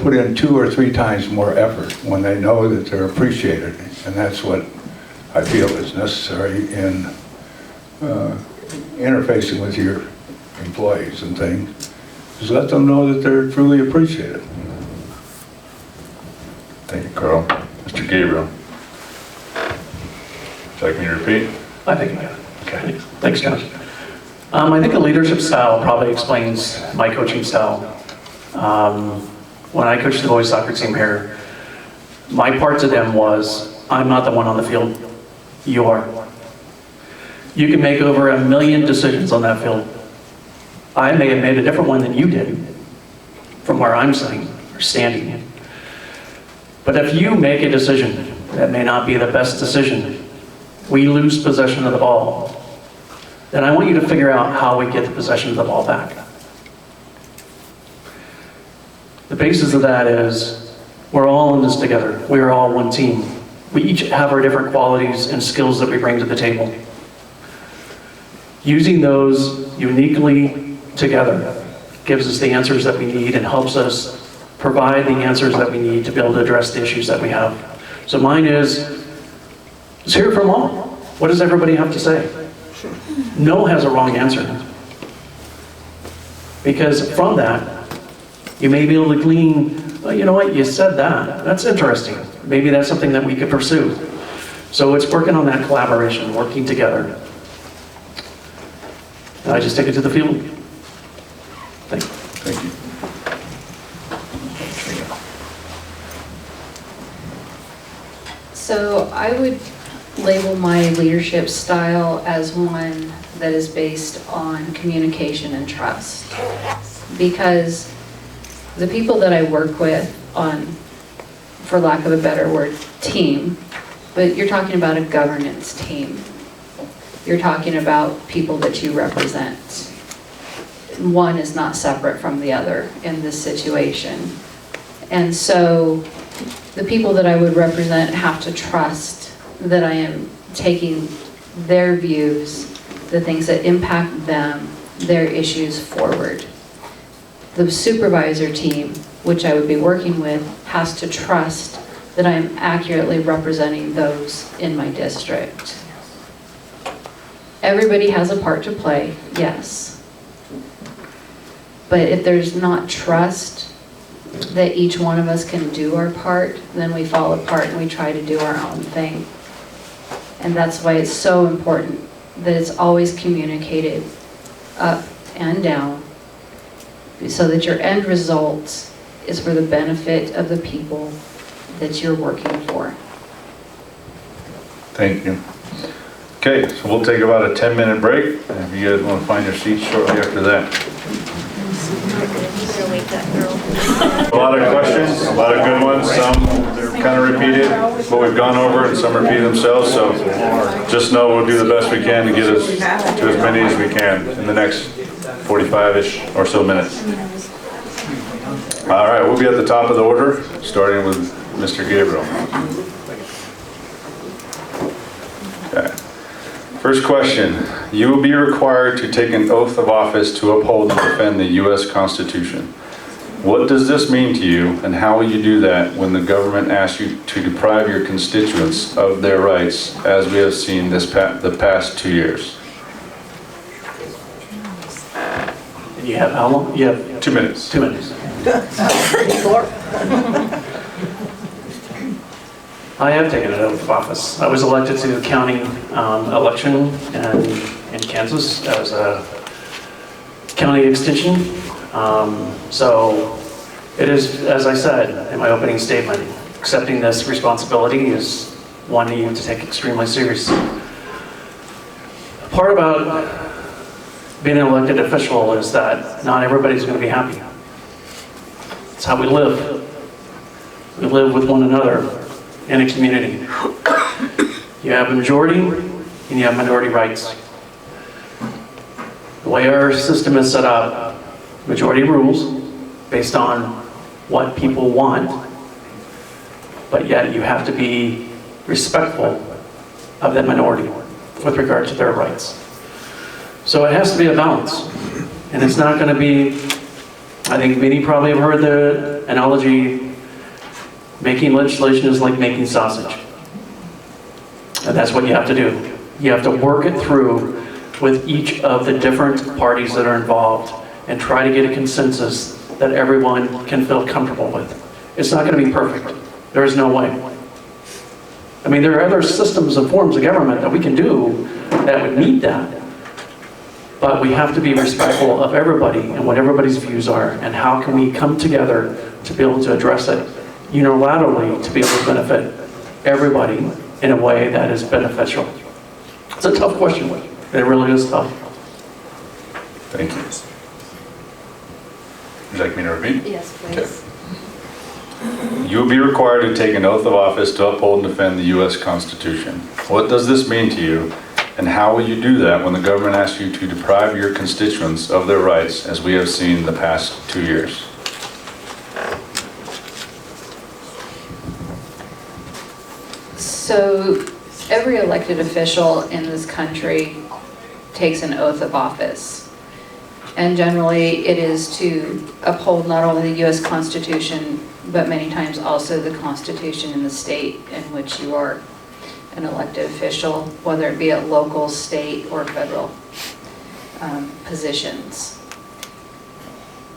put in 2 or 3 times more effort when they know that they're appreciated, and that's what I feel is necessary in interfacing with your employees and things. Just let them know that they're truly appreciated. Thank you, Carl. Mr. Gabriel. Would you like me to repeat? I think I got it. Okay. Thanks, Josh. I think a leadership style probably explains my coaching style. When I coached the boys soccer team here, my part to them was, I'm not the one on the field, you are. You can make over 1 million decisions on that field. I may have made a different one than you did from where I'm sitting or standing. But if you make a decision that may not be the best decision, we lose possession of the ball, then I want you to figure out how we get the possession of the ball back. The basis of that is we're all in this together. We are all one team. We each have our different qualities and skills that we bring to the table. Using those uniquely together gives us the answers that we need and helps us provide the answers that we need to be able to address the issues that we have. So mine is, let's hear it from all. What does everybody have to say? No has a wrong answer. Because from that, you may be able to glean, well, you know what, you said that. That's interesting. Maybe that's something that we could pursue. So it's working on that collaboration, working together. And I just take it to the field. Thank you. Thank you. So I would label my leadership style as one that is based on communication and trust. Because the people that I work with on, for lack of a better word, team, but you're talking about a governance team. You're talking about people that you represent. One is not separate from the other in this situation. And so the people that I would represent have to trust that I am taking their views, the things that impact them, their issues forward. The supervisor team, which I would be working with, has to trust that I am accurately representing those in my district. Everybody has a part to play, yes. But if there's not trust that each one of us can do our part, then we fall apart and we try to do our own thing. And that's why it's so important that it's always communicated up and down, so that your end result is for the benefit of the people that you're working for. Thank you. Okay, so we'll take about a 10-minute break, and if you guys want to find your seats shortly after that. A lot of questions, a lot of good ones, some kind of repeated what we've gone over, and some repeat themselves, so just know we'll do the best we can to get us to as many as we can in the next 45-ish or so minutes. All right, we'll be at the top of the order, starting with Mr. Gabriel. Okay. First question, you will be required to take an oath of office to uphold and defend the U.S. Constitution. What does this mean to you, and how will you do that when the government asks you to deprive your constituents of their rights, as we have seen the past 2 years? And you have how long? You have 2 minutes. 2 minutes. I have taken an oath of office. I was elected to the county election in Kansas as a county extension. So it is, as I said in my opening statement, accepting this responsibility is one you have to take extremely seriously. The part about being an elected official is that not everybody's going to be happy. It's how we live. We live with one another in a community. You have a majority and you have minority rights. The way our system is set up, majority rules based on what people want, but yet you have to be respectful of that minority with regard to their rights. So it has to be a balance, and it's not going to be, I think many probably have heard the analogy, making legislation is like making sausage. And that's what you have to do. You have to work it through with each of the different parties that are involved and try to get a consensus that everyone can feel comfortable with. It's not going to be perfect. There is no way. I mean, there are other systems and forms of government that we can do that would meet that. But we have to be respectful of everybody and what everybody's views are, and how can we come together to be able to address it unilaterally to be able to benefit everybody in a way that is beneficial. It's a tough question. It really is tough. Thank you. Would you like me to repeat? Yes, please. You will be required to take an oath of office to uphold and defend the U.S. Constitution. What does this mean to you, and how will you do that when the government asks you to deprive your constituents of their rights, as we have seen the past 2 years? So every elected official in this country takes an oath of office. And generally it is to uphold not only the U.S. Constitution, but many times also the Constitution in the state in which you are an elected official, whether it be at local, state, or federal positions.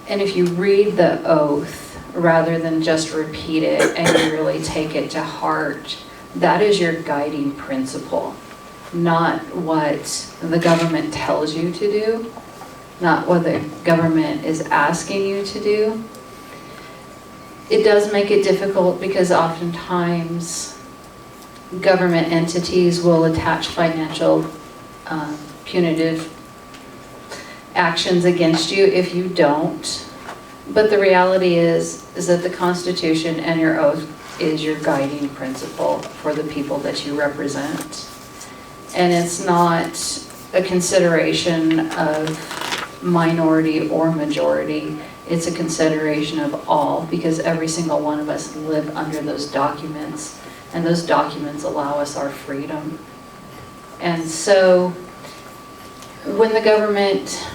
And if you read the oath, rather than just repeat it and you really take it to heart, that is your guiding principle, not what the government tells you to do, not what the government is asking you to do. It does make it difficult because oftentimes government entities will attach financial punitive actions against you if you don't. But the reality is that the Constitution and your oath is your guiding principle for the people that you represent. And it's not a consideration of minority or majority. It's a consideration of all, because every single one of us live under those documents, and those documents allow us our freedom. And so when the government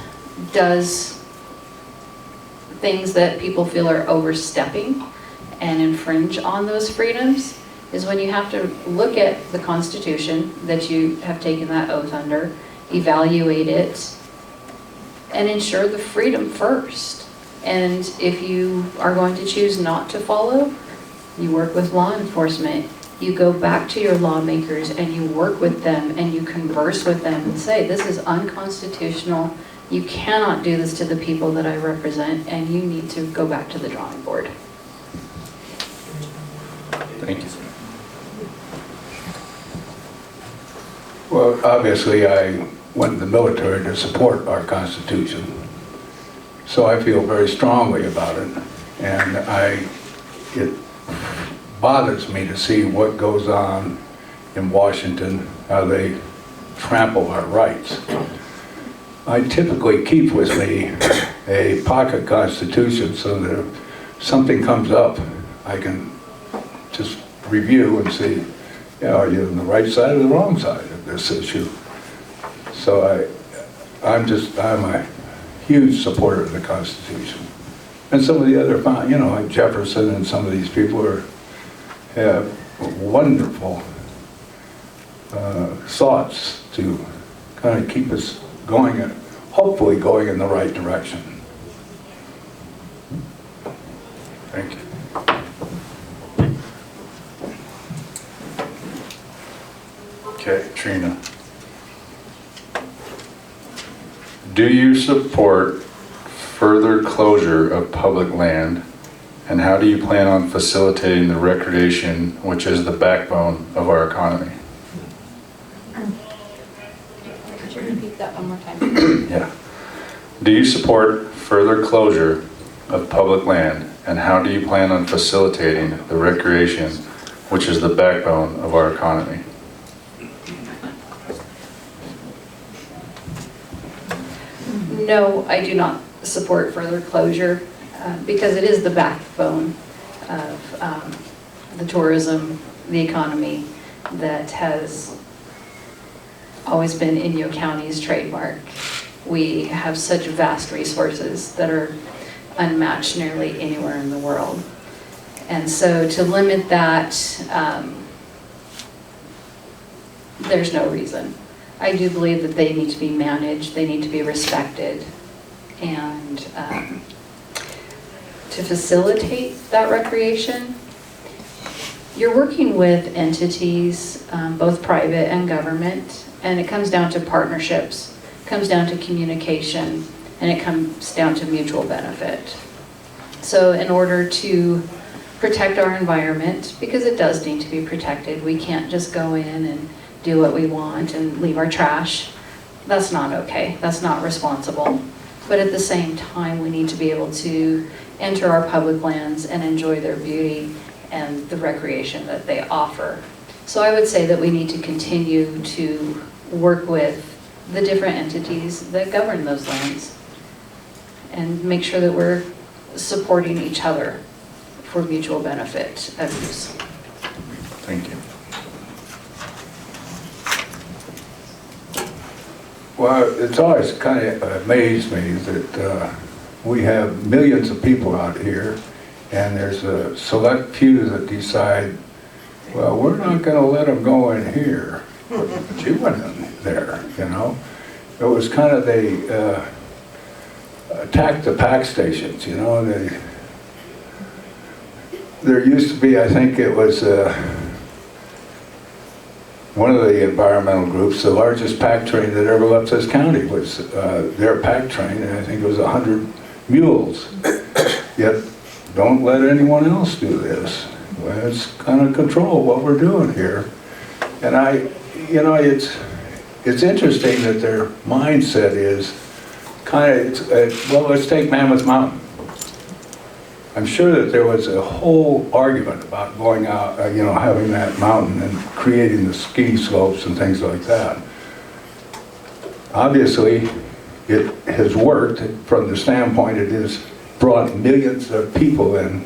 does things that people feel are overstepping and infringe on those freedoms, is when you have to look at the Constitution that you have taken that oath under, evaluate it, and ensure the freedom first. And if you are going to choose not to follow, you work with law enforcement. You go back to your lawmakers and you work with them and you converse with them and say, this is unconstitutional. You cannot do this to the people that I represent, and you need to go back to the drawing board. Thank you. Well, obviously, I went in the military to support our Constitution, so I feel very strongly about it, and it bothers me to see what goes on in Washington, how they trample our rights. I typically keep with me a pocket Constitution so that if something comes up, I can just review and see, are you on the right side or the wrong side of this issue? So I'm a huge supporter of the Constitution. And some of the other, like Jefferson and some of these people have wonderful thoughts to kind of keep us going, hopefully going in the right direction. Thank you. Okay, Trina. Do you support further closure of public land, and how do you plan on facilitating the recreation, which is the backbone of our economy? Could you repeat that one more time? Yeah. Do you support further closure of public land, and how do you plan on facilitating the recreation, which is the backbone of our economy? No, I do not support further closure because it is the backbone of the tourism, the economy that has always been Inyo County's trademark. We have such vast resources that are unmatched nearly anywhere in the world. And so to limit that, there's no reason. I do believe that they need to be managed, they need to be respected, and to facilitate that recreation, you're working with entities, both private and government, and it comes down to partnerships, comes down to communication, and it comes down to mutual benefit. So in order to protect our environment, because it does need to be protected, we can't just go in and do what we want and leave our trash. That's not okay. That's not responsible. But at the same time, we need to be able to enter our public lands and enjoy their beauty and the recreation that they offer. So I would say that we need to continue to work with the different entities that govern those lands and make sure that we're supporting each other for mutual benefit of use. Thank you. Well, it's always kind of amazed me that we have millions of people out here, and there's a select few that decide, well, we're not going to let them go in here. But you went in there, you know. It was kind of, they attacked the pack stations, you know. There used to be, I think it was one of the environmental groups, the largest pack train that ever left this county was their pack train, and I think it was 100 mules. Yet, don't let anyone else do this. Well, it's kind of control what we're doing here. And it's interesting that their mindset is kind of, well, let's take Mammoth Mountain. I'm sure that there was a whole argument about going out, having that mountain and creating the ski slopes and things like that. Obviously, it has worked from the standpoint it has brought millions of people in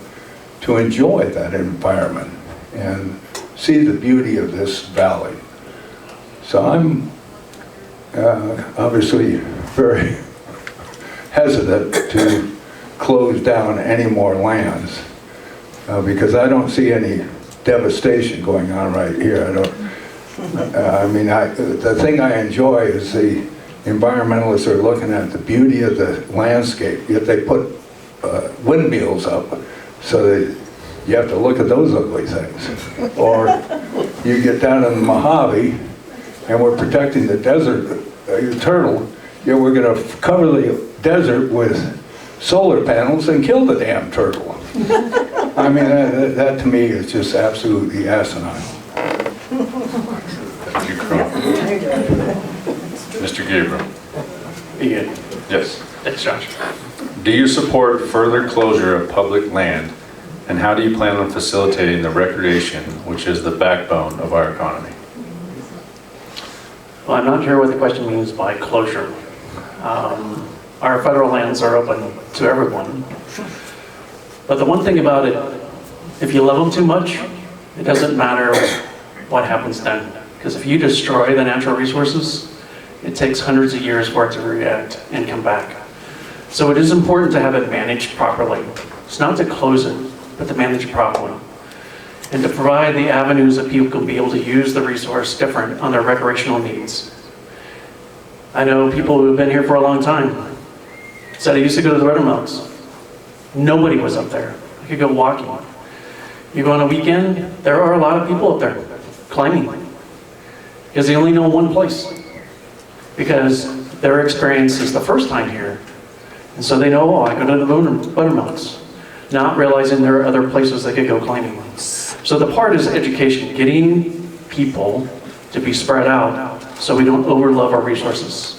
to enjoy that environment and see the beauty of this valley. So I'm obviously very hesitant to close down any more lands because I don't see any devastation going on right here. The thing I enjoy is the environmentalists are looking at the beauty of the landscape, yet they put windmills up so that you have to look at those ugly things. Or you get down in the Mojave and we're protecting the desert turtle, we're gonna cover the desert with solar panels and kill the damn turtle. I mean, that to me is just absolutely asinine. Thank you, Carl. Mr. Gabriel. Yeah. Yes. Thanks, Josh. Do you support further closure of public land, and how do you plan on facilitating the recreation, which is the backbone of our economy? Well, I'm not sure what the question means by closure. Our federal lands are open to everyone. But the one thing about it, if you love them too much, it doesn't matter what happens then. Because if you destroy the natural resources, it takes hundreds of years for it to react and come back. So it is important to have it managed properly. It's not to close it, but to manage it properly. And to provide the avenues that people can be able to use the resource different on their recreational needs. I know people who have been here for a long time said I used to go to the Buttermilks. Nobody was up there. I could go walking. You go on a weekend, there are a lot of people up there climbing. Because they only know one place. Because their experience is the first time here. And so they know, oh, I go to the Buttermilks. Not realizing there are other places they could go climbing. So the part is education, getting people to be spread out so we don't overlove our resources.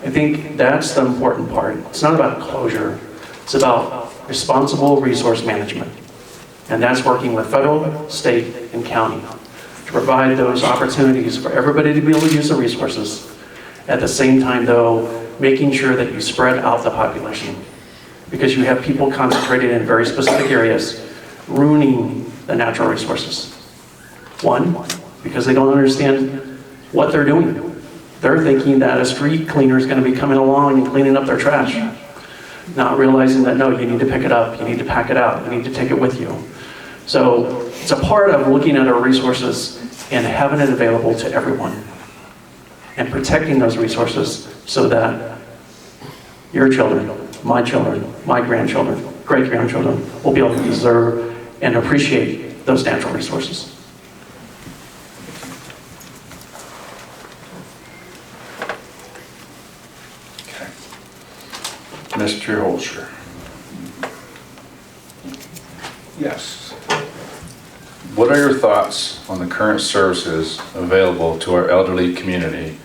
I think that's the important part. It's not about closure. It's about responsible resource management. And that's working with federal, state, and county to provide those opportunities for everybody to be able to use the resources. At the same time, though, making sure that you spread out the population. Because you have people concentrated in very specific areas, ruining the natural resources. One, because they don't understand what they're doing. They're thinking that a street cleaner is going to be coming along and cleaning up their trash. Not realizing that, no, you need to pick it up, you need to pack it out, you need to take it with you. So it's a part of looking at our resources and having it available to everyone. And protecting those resources so that your children, my grandchildren, great-grandchildren will be able to deserve and appreciate those natural resources. Okay. Mr. Holscher. Yes. What are your thoughts on the current services available to our elderly community?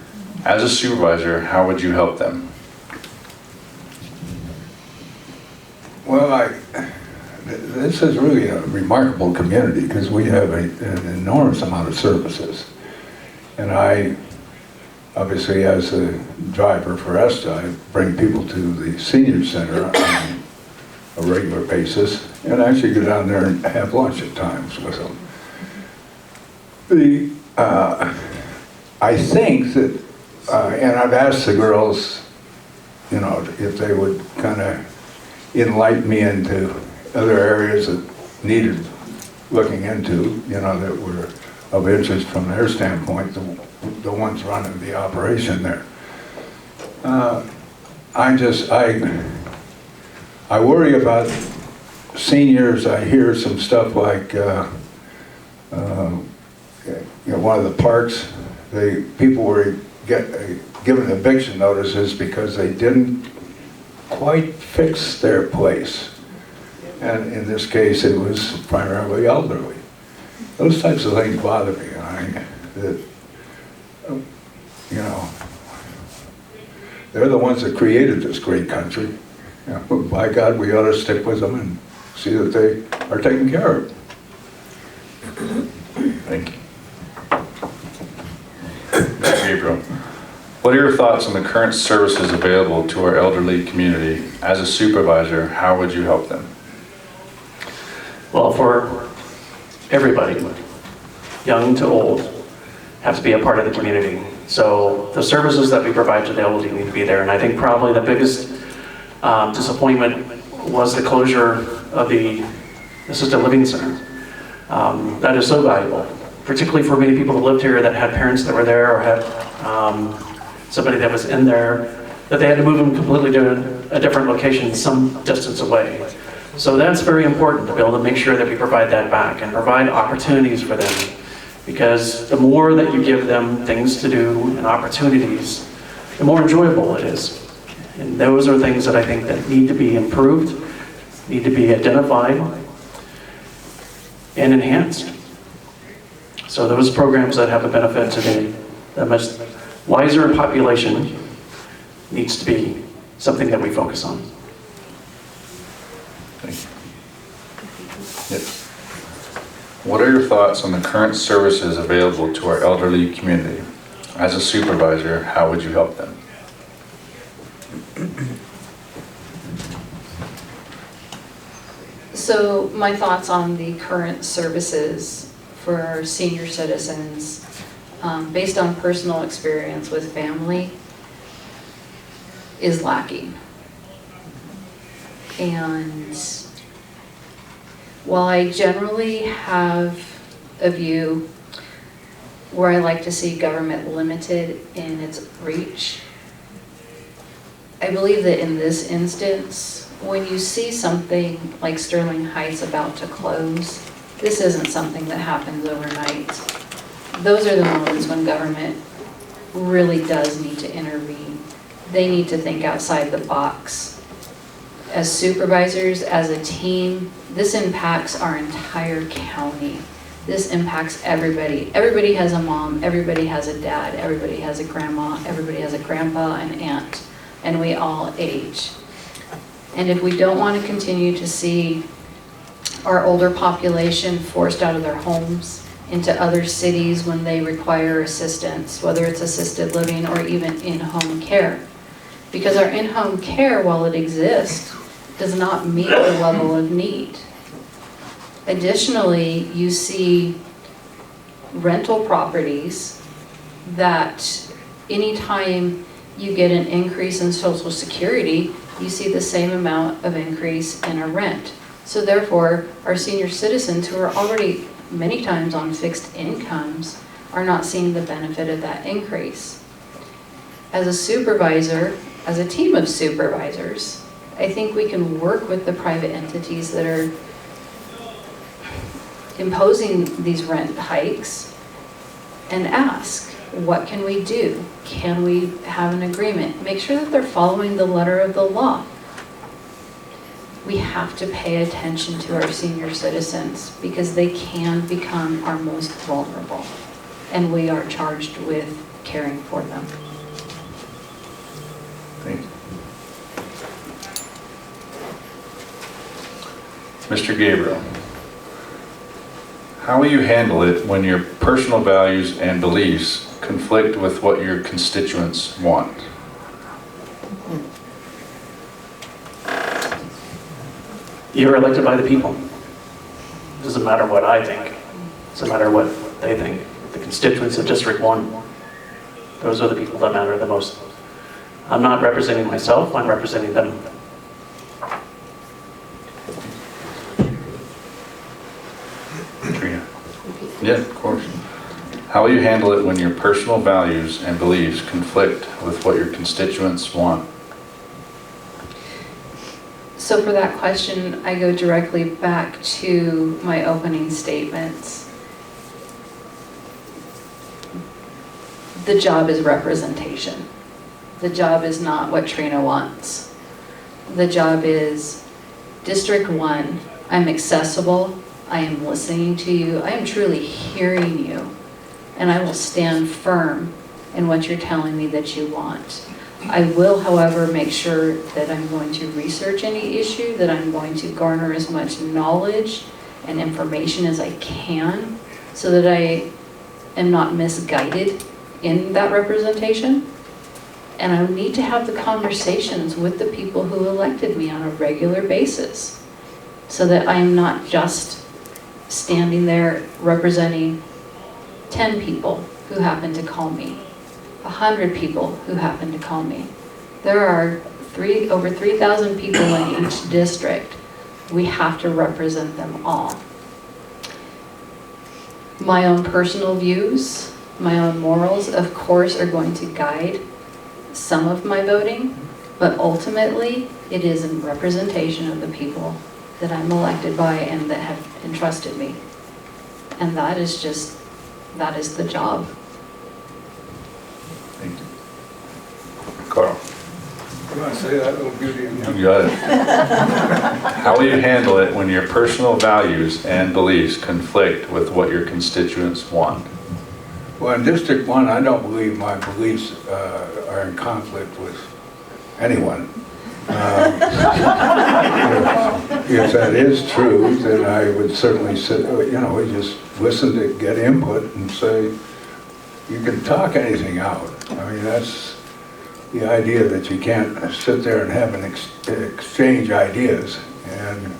As a supervisor, how would you help them? Well, this is really a remarkable community because we have an enormous amount of services. And I, obviously as a driver for ESTA, I bring people to the senior center on a regular basis and actually go down there and have lunch at times with them. I think that, and I've asked the girls, you know, if they would kind of enlighten me into other areas that needed looking into, you know, that were of interest from their standpoint, the ones running the operation there. I worry about seniors. I hear some stuff like, you know, one of the parks, people were given eviction notices because they didn't quite fix their place. And in this case, it was primarily elderly. Those types of things bother me. You know, they're the ones that created this great country. You know, by God, we ought to stick with them and see that they are taken care of. Thank you. Mr. Gabriel, what are your thoughts on the current services available to our elderly community? As a supervisor, how would you help them? Well, for everybody, young to old, have to be a part of the community. So the services that we provide to the elderly need to be there. And I think probably the biggest disappointment was the closure of the assisted living center. That is so valuable, particularly for many people who lived here that had parents that were there or had somebody that was in there, that they had to move them completely to a different location some distance away. So that's very important to be able to make sure that we provide that back and provide opportunities for them. Because the more that you give them things to do and opportunities, the more enjoyable it is. And those are things that I think that need to be improved, need to be identified and enhanced. So those programs that have a benefit to the much wiser population needs to be something that we focus on. Thank you. Yep. What are your thoughts on the current services available to our elderly community? As a supervisor, how would you help them? So my thoughts on the current services for our senior citizens, based on personal experience with family, is lacking. And while I generally have a view where I like to see government limited in its reach, I believe that in this instance, when you see something like Sterling Heights about to close, this isn't something that happens overnight. Those are the moments when government really does need to intervene. They need to think outside the box. As supervisors, as a team, this impacts our entire county. This impacts everybody. Everybody has a mom, everybody has a dad, everybody has a grandma, everybody has a grandpa and aunt, and we all age. And if we don't want to continue to see our older population forced out of their homes into other cities when they require assistance, whether it's assisted living or even in-home care, because our in-home care, while it exists, does not meet the level of need. Additionally, you see rental properties that anytime you get an increase in Social Security, you see the same amount of increase in a rent. So therefore, our senior citizens who are already many times on fixed incomes are not seeing the benefit of that increase. As a supervisor, as a team of supervisors, I think we can work with the private entities that are imposing these rent hikes and ask, what can we do? Can we have an agreement? Make sure that they're following the letter of the law. We have to pay attention to our senior citizens because they can become our most vulnerable, and we are charged with caring for them. Thank you. Mr. Gabriel, how will you handle it when your personal values and beliefs conflict with what your constituents want? You're elected by the people. It doesn't matter what I think. It doesn't matter what they think. The constituents of District 1, those are the people that matter the most. I'm not representing myself, I'm representing them. Trina? Yeah, of course. How will you handle it when your personal values and beliefs conflict with what your constituents want? So for that question, I go directly back to my opening statements. The job is representation. The job is not what Trina wants. The job is District 1, I'm accessible, I am listening to you, I am truly hearing you, and I will stand firm in what you're telling me that you want. I will, however, make sure that I'm going to research any issue, that I'm going to garner as much knowledge and information as I can so that I am not misguided in that representation. And I need to have the conversations with the people who elected me on a regular basis so that I'm not just standing there representing 10 people who happen to call me, 100 people who happen to call me. There are over 3,000 people in each district. We have to represent them all. My own personal views, my own morals, of course, are going to guide some of my voting, but ultimately, it is in representation of the people that I'm elected by and that have entrusted me. And that is the job. Thank you. You want to say that little beauty in You you? got it. How will you handle it when your personal values and beliefs conflict with what your constituents want? Well, in District 1, I don't believe my beliefs are in conflict with anyone. If that is true, then I would certainly sit, just listen to get input and say, you can talk anything out. I mean, that's the idea that you can't sit there and have an exchange ideas and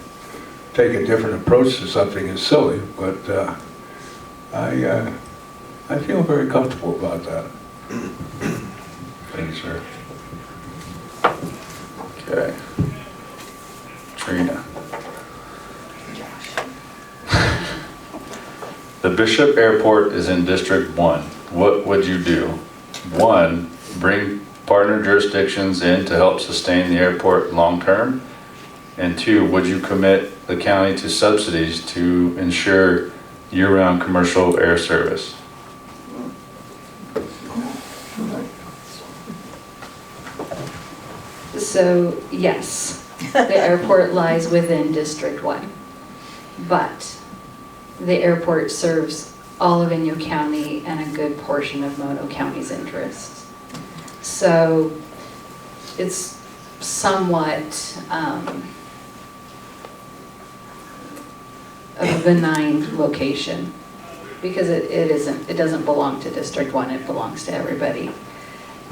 take a different approach to something is silly, but I feel very comfortable about that. Thank you, sir. Okay. Trina. The Bishop Airport is in District 1. What would you do? 1, bring partner jurisdictions in to help sustain the airport long-term? And 2, would you commit the county to subsidies to ensure year-round commercial air service? So, yes, the airport lies within District 1, but the airport serves all of Inyo County and a good portion of Mono County's interests. So it's somewhat of a benign location because it doesn't belong to District 1, it belongs to everybody.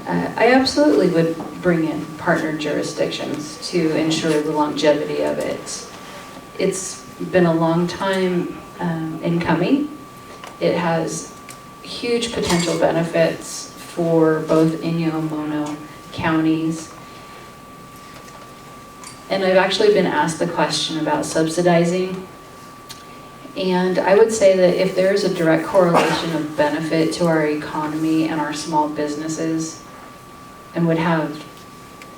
I absolutely would bring in partner jurisdictions to ensure the longevity of it. It's been a long time in coming. It has huge potential benefits for both Inyo and Mono counties. And I've actually been asked the question about subsidizing. And I would say that if there's a direct correlation of benefit to our economy and our small businesses, and would have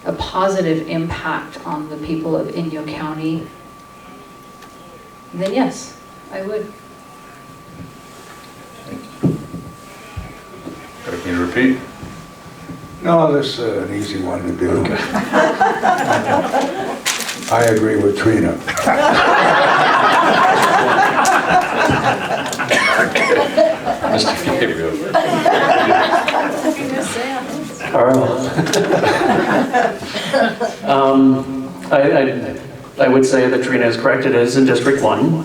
a positive impact on the people of Inyo County, then yes, I would. Can you repeat? No, this is an easy one to do. I agree with Trina. Mr. Gabriel. Carl. I would say that Trina is correct. It is in District 1,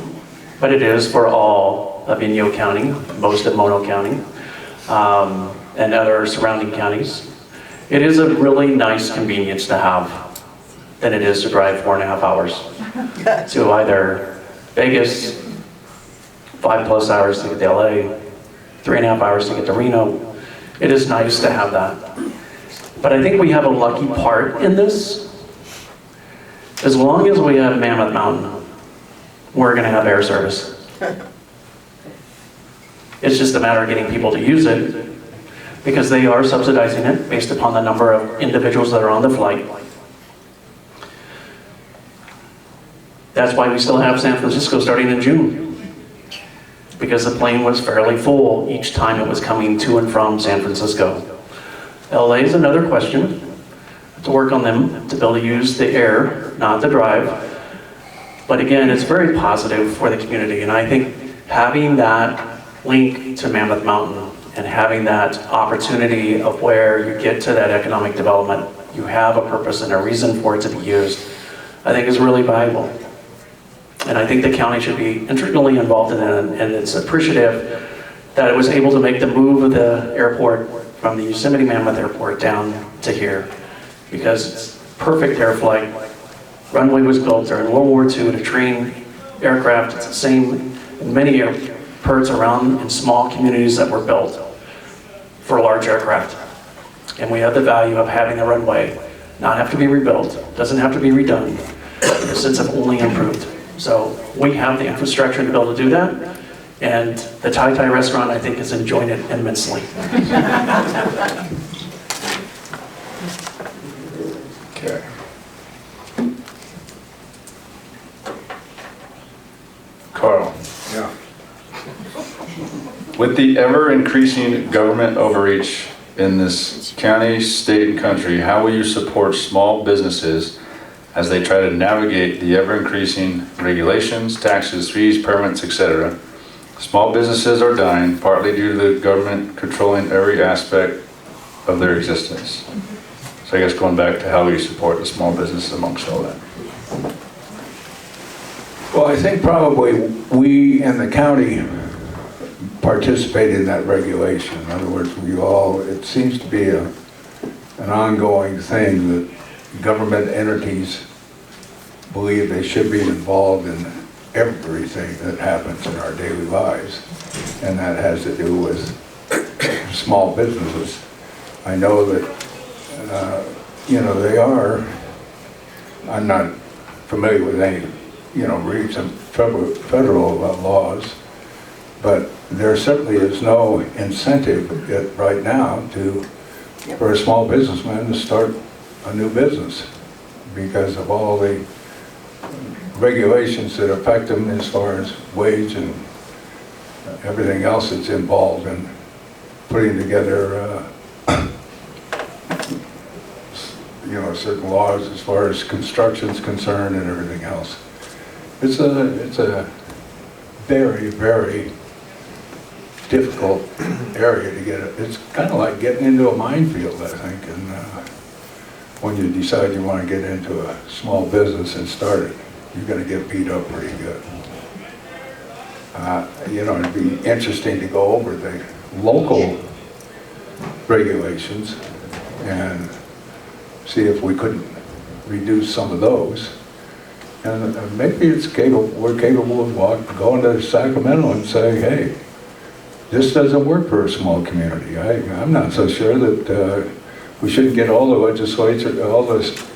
but it is for all of Inyo County, most of Mono County, and other surrounding counties. It is a really nice convenience to have than it is to drive 4.5 hours to either Vegas, 5+ hours to get to LA, 3.5 hours to get to Reno. It is nice to have that. But I think we have a lucky part in this. As long as we have Mammoth Mountain, we're going to have air service. It's just a matter of getting people to use it because they are subsidizing it based upon the number of individuals that are on the flight. That's why we still have San Francisco starting in June, because the plane was fairly full each time it was coming to and from San Francisco. LA is another question, to work on them to be able to use the air, not the drive. But again, it's very positive for the community, and I think having that link to Mammoth Mountain and having that opportunity of where you get to that economic development, you have a purpose and a reason for it to be used, I think is really valuable. And I think the county should be integrally involved in it, and it's appreciative that it was able to make the move of the airport from the Yosemite Mammoth Airport down to here, because it's perfect air flight. Runway was built during World War II to train aircraft. It's the same in many airports around in small communities that were built for large aircraft. And we have the value of having the runway not have to be rebuilt, doesn't have to be redone, in the sense of only improved. So we have the infrastructure to be able to do that, and the Thai restaurant, I think, is enjoying it immensely. Okay. Carl, Yeah. with the ever-increasing government overreach in this county, state, and country, how will you support small businesses as they try to navigate the ever-increasing regulations, taxes, fees, permits, etc.? Small businesses are dying, partly due to the government controlling every aspect of their existence. So I guess going back to how we support the small business amongst all that. Well, I think probably we in the county participate in that regulation. In other words, it seems to be an ongoing thing that government entities believe they should be involved in everything that happens in our daily lives, and that has to do with small businesses. I know that, they are, I'm not familiar with any, read some federal laws, but there certainly is no incentive right now for a small businessman to start a new business because of all the regulations that affect them as far as wage and everything else that's involved in putting together certain laws as far as construction's concerned and everything else. It's a very, very difficult area to get it. It's kind of like getting into a minefield, I think, and when you decide you want to get into a small business and start it, you're going to get beat up pretty good. It'd be interesting to go over the local regulations and see if we couldn't reduce some of those. And maybe we're capable of going to Sacramento and saying, hey, this doesn't work for a small community. I'm not so sure that we shouldn't get all the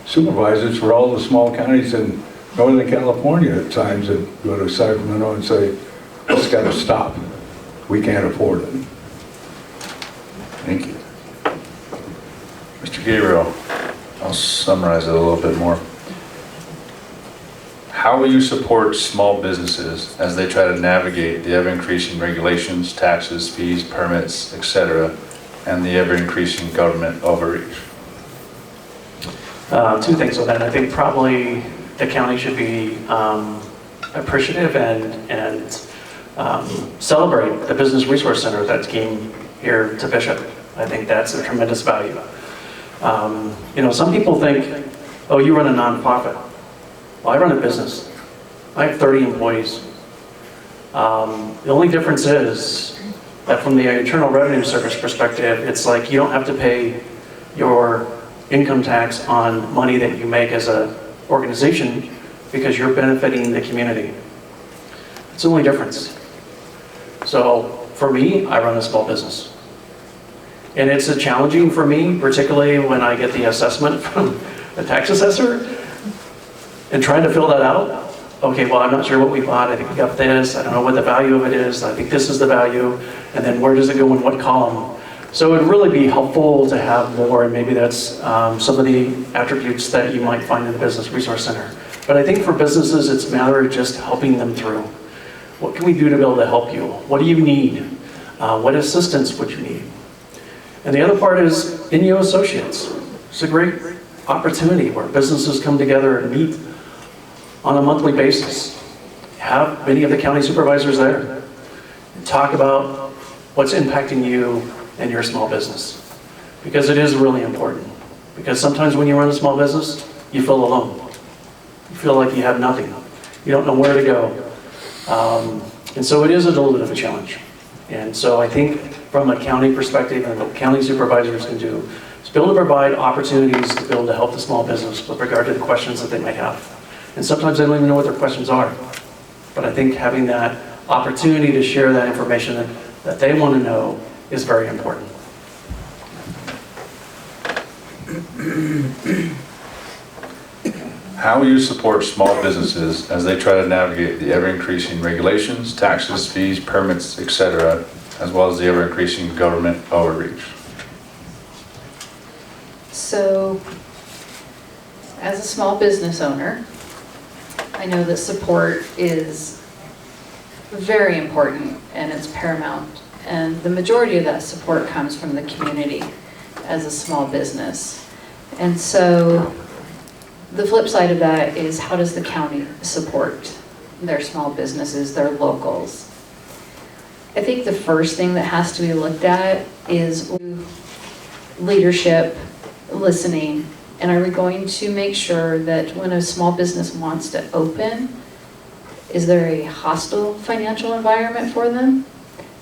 supervisors for all the small counties in Northern California at times and go to Sacramento and say, it's got to stop. We can't afford it. Thank you. Mr. Gabriel, I'll summarize it a little bit more. How will you support small businesses as they try to navigate the ever-increasing regulations, taxes, fees, permits, etc., and the ever-increasing government overreach? Two things on that. I think probably the county should be appreciative and celebrate the Business Resource Center that came here to Bishop. I think that's a tremendous value. Some people think, oh, you run a nonprofit. Well, I run a business. I have 30 employees. The only difference is that from the Internal Revenue Service perspective, it's like you don't have to pay your income tax on money that you make as an organization because you're benefiting the community. It's the only difference. So for me, I run a small business. And it's challenging for me, particularly when I get the assessment from the tax assessor and trying to fill that out. Okay, well, I'm not sure what we bought. I think we got this. I don't know what the value of it is. I think this is the value. And then where does it go in what column? So it would really be helpful to have more, and maybe that's some of the attributes that you might find in the Business Resource Center. But I think for businesses, it's a matter of just helping them through. What can we do to be able to help you? What do you need? What assistance would you need? And the other part is INEO Associates. It's a great opportunity where businesses come together and meet on a monthly basis. Have many of the county supervisors there. Talk about what's impacting you and your small business. Because it is really important. Because sometimes when you run a small business, you feel alone. You feel like you have nothing. You don't know where to go. And so it is a little bit of a challenge. And so I think from a county perspective and what county supervisors can do is be able to provide opportunities to be able to help the small business with regard to the questions that they might have. And sometimes they don't even know what their questions are. But I think having that opportunity to share that information that they want to know is very important. How will you support small businesses as they try to navigate the ever-increasing regulations, taxes, fees, permits, etc., as well as the ever-increasing government overreach? So, as a small business owner, I know that support is very important and it's paramount And the majority of that support comes from the community as a small business. And so the flip side of that is, how does the county support their small businesses, their locals? I think the first thing that has to be looked at is leadership, listening, and are we going to make sure that when a small business wants to open, is there a hostile financial environment for them?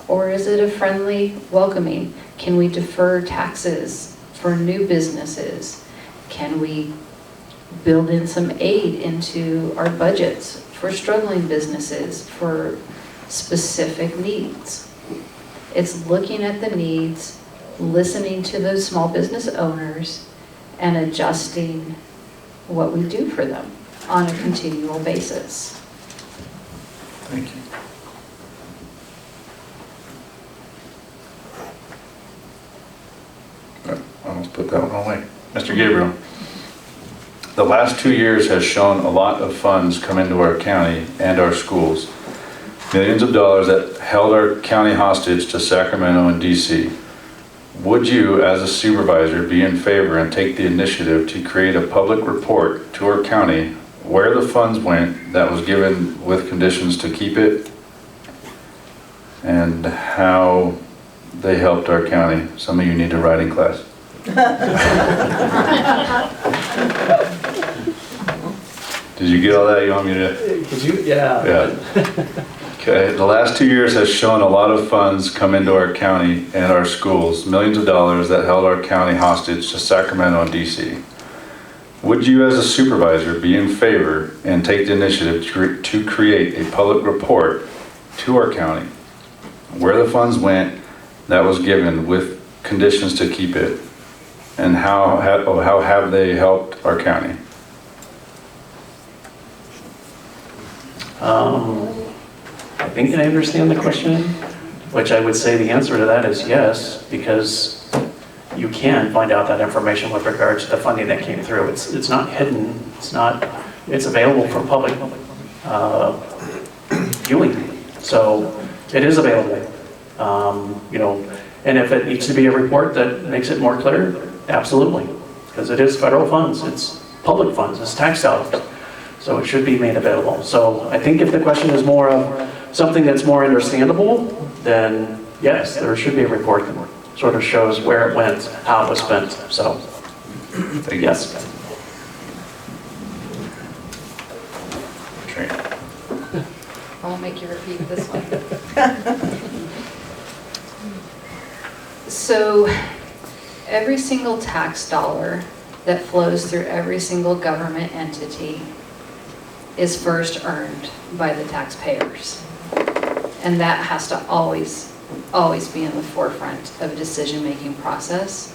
Or is it a friendly, welcoming? Can we defer taxes for new businesses? Can we build in some aid into our budgets for struggling businesses, for specific needs? It's looking at the needs, listening to those small business owners, and adjusting what we do for them on a continual basis. Thank you. I almost put that one away. Mr. Gabriel, the last 2 years has shown a lot of funds come into our county and our schools. Millions of dollars that held our county hostage to Sacramento and DC. Would you, as a supervisor, be in favor and take the initiative to create a public report to our county where the funds went that was given with conditions to keep it, and how they helped our county? Some of you need a writing class. Did you get all that? You want me to? Could you? Yeah. Yeah. Okay, the last 2 years has shown a lot of funds come into our county and our schools, millions of dollars that held our county hostage to Sacramento and DC. Would you, as a supervisor, be in favor and take the initiative to create a public report to our county where the funds went that was given with conditions to keep it, and how have they helped our county? I think I understand the question, which I would say the answer to that is yes, because you can find out that information with regards to the funding that came through. It's not hidden. It's available for public viewing. So it is available. And if it needs to be a report that makes it more clear, absolutely, because it is federal funds. It's public funds. It's tax dollars. So it should be made available. So I think if the question is more of something that's more understandable, then yes, there should be a report that sort of shows where it went, how it was spent. So, yes. I'll make you repeat this one. So, every single tax dollar that flows through every single government entity is first earned by the taxpayers. And that has to always be in the forefront of a decision-making process.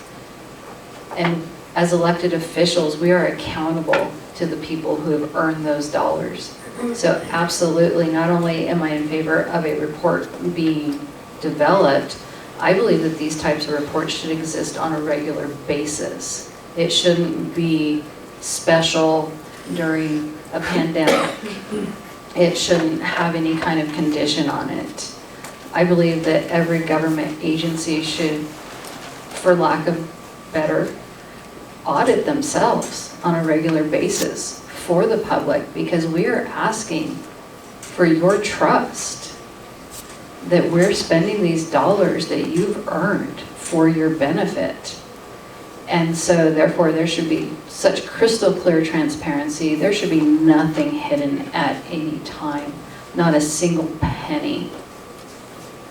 And as elected officials, we are accountable to the people who have earned those dollars. So absolutely, not only am I in favor of a report being developed, I believe that these types of reports should exist on a regular basis. It shouldn't be special during a pandemic. It shouldn't have any kind of condition on it. I believe that every government agency should, for lack of better, audit themselves on a regular basis for the public, because we are asking for your trust that we're spending these dollars that you've earned for your benefit. And so therefore there should be such crystal clear transparency. There should be nothing hidden at any time, not a single penny.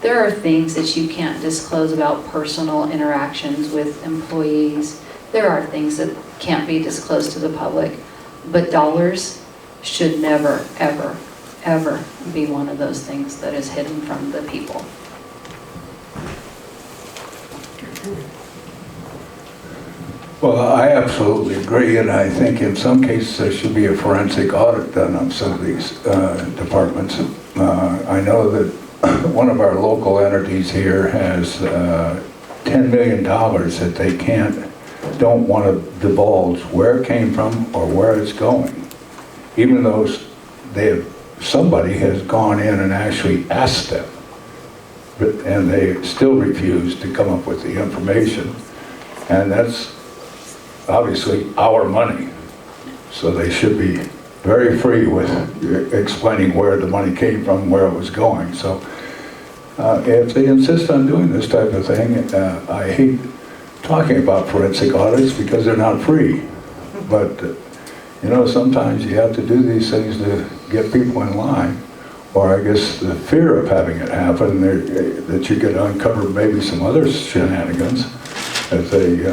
There are things that you can't disclose about personal interactions with employees. There are things that can't be disclosed to the public, but dollars should never, ever, ever be one of those things that is hidden from the people. Well, I absolutely agree, and I think in some cases there should be a forensic audit done on some of these departments. I know that one of our local entities here has $10 million that they don't want to divulge where it came from or where it's going, even though somebody has gone in and actually asked them. and they still refuse to come up with the information. And that's obviously our money. So they should be very free with explaining where the money came from, where it was going. So if they insist on doing this type of thing, I hate talking about forensic audits because they're not free. But, you know, sometimes you have to do these things to get people in line. Or I guess the fear of having it happen, that you could uncover maybe some other shenanigans if they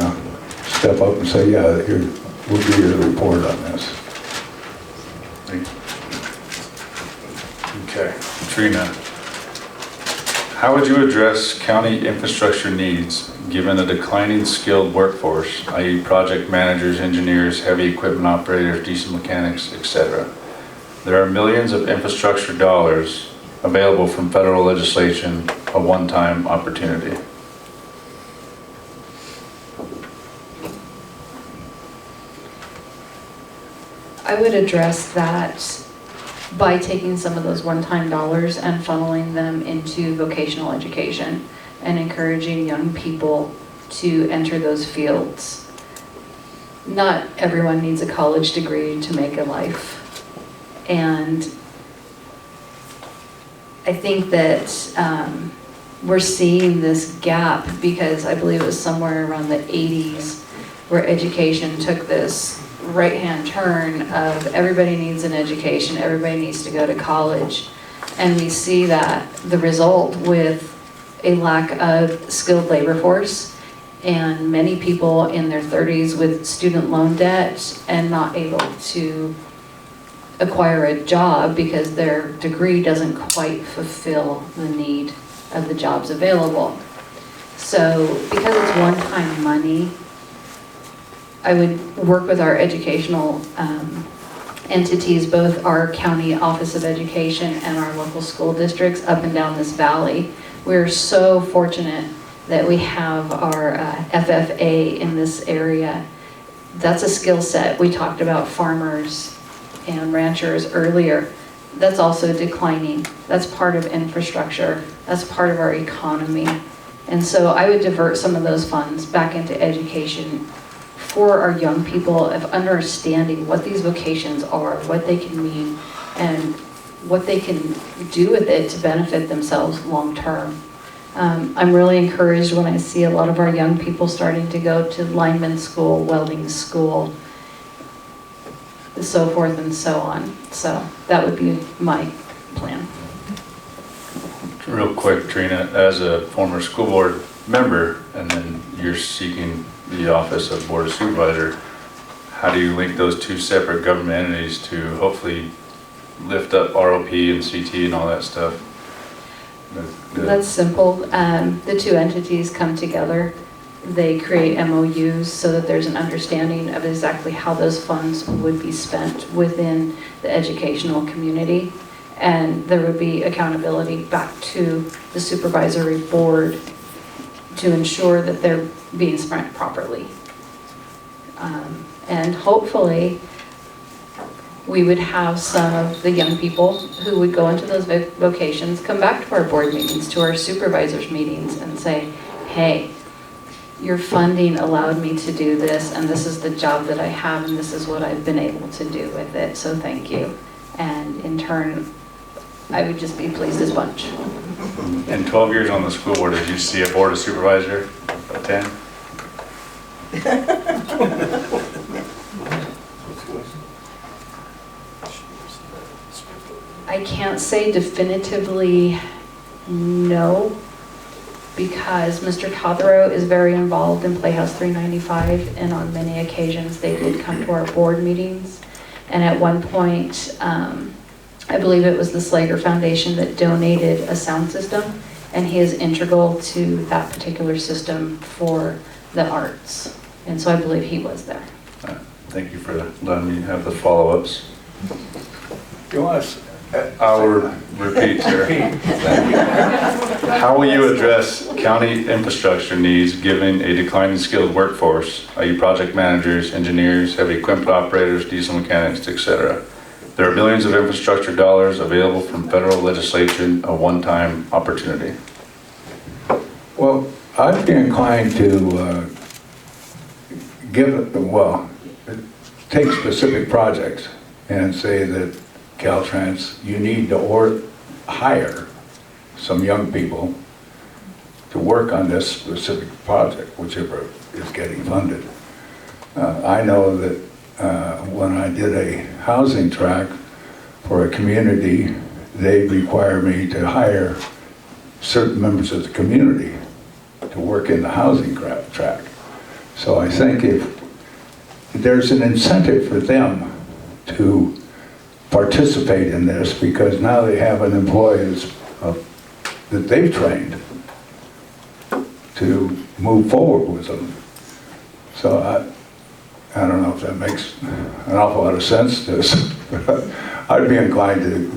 step up and say, yeah, here, we'll give you a report on this. Okay, Trina, how would you address county infrastructure needs given a declining skilled workforce, i.e. project managers, engineers, heavy equipment operators, diesel mechanics, etc.? There are millions of infrastructure dollars available from federal legislation, a one-time opportunity. I would address that by taking some of those one-time dollars and funneling them into vocational education and encouraging young people to enter those fields. Not everyone needs a college degree to make a life. And I think that we're seeing this gap because I believe it was somewhere around the 80s where education took this right-hand turn of everybody needs an education, everybody needs to go to college. And we see that the result with a lack of skilled labor force and many people in their 30s with student loan debt and not able to acquire a job because their degree doesn't quite fulfill the need of the jobs available. So because it's one-time money, I would work with our educational entities, both our county office of education and our local school districts up and down this valley. We're so fortunate that we have our FFA in this area. That's a skill set. We talked about farmers and ranchers earlier. That's also declining. That's part of infrastructure. That's part of our economy. And so I would divert some of those funds back into education for our young people of understanding what these vocations are, what they can mean, and what they can do with it to benefit themselves long term. I'm really encouraged when I see a lot of our young people starting to go to lineman school, welding school, so forth and so on. So that would be my plan. Real quick, Trina, as a former school board member, and then you're seeking the office of Board of Supervisor, how do you link those two separate government entities to hopefully lift up ROP and CT and all that stuff? That's simple. The two entities come together. They create MOUs so that there's an understanding of exactly how those funds would be spent within the educational community. And there would be accountability back to the supervisory board to ensure that they're being spent properly. And hopefully, we would have some of the young people who would go into those vocations come back to our board meetings, to our supervisors meetings, and say, hey, your funding allowed me to do this, and this is the job that I have, and this is what I've been able to do with it, so thank you. And in turn, I would just be pleased as punch. In 12 years on the school board, did you see a Board of Supervisor attend? I can't say definitively no, because Mr. Totherow is very involved in Playhouse 395, and on many occasions they did come to our board meetings. And at one point, I believe it was the Slager Foundation that donated a sound system, and he is integral to that particular system for the arts. And so I believe he was there. Thank you for letting me have the follow-ups. You want us? I'll repeat, sir. How will you address county infrastructure needs given a declining skilled workforce, i.e. project managers, engineers, heavy equipment operators, diesel mechanics, etc.? There are billions of infrastructure dollars available from federal legislation, a one-time opportunity. Well, I'd be inclined to take specific projects and say that Caltrans, you need to hire some young people to work on this specific project, whichever is getting funded. I know that when I did a housing track for a community, they require me to hire certain members of the community to work in the housing track. So I think if there's an incentive for them to participate in this, because now they have an employee that they've trained to move forward with them. So I don't know if that makes an awful lot of sense to us. I'd be inclined to,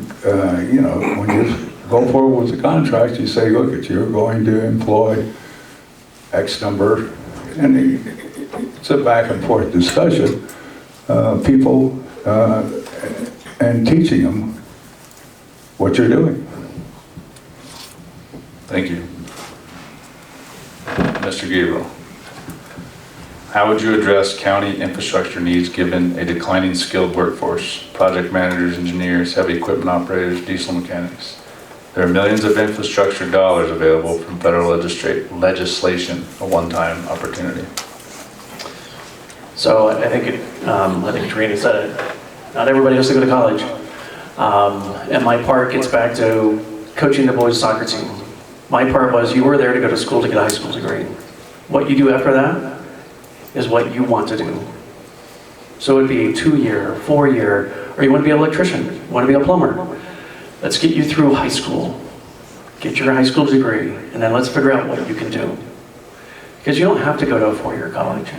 when you go forward with the contract, you say, look, you're going to employ X number, and it's a back and forth discussion, people, and teaching them what you're doing. Thank you. Mr. Gabriel, how would you address county infrastructure needs given a declining skilled workforce? Project managers, engineers, heavy equipment operators, diesel mechanics. There are millions of infrastructure dollars available from federal legislation, a one-time opportunity. So I think Trina said it. Not everybody has to go to college. And my part gets back to coaching the boys' soccer team. My part was you were there to go to school to get a high school degree. What you do after that is what you want to do. So it'd be a 2-year, 4-year, or you want to be an electrician, you want to be a plumber. Let's get you through high school. Get your high school degree, and then let's figure out what you can do. Because you don't have to go to a 4-year college.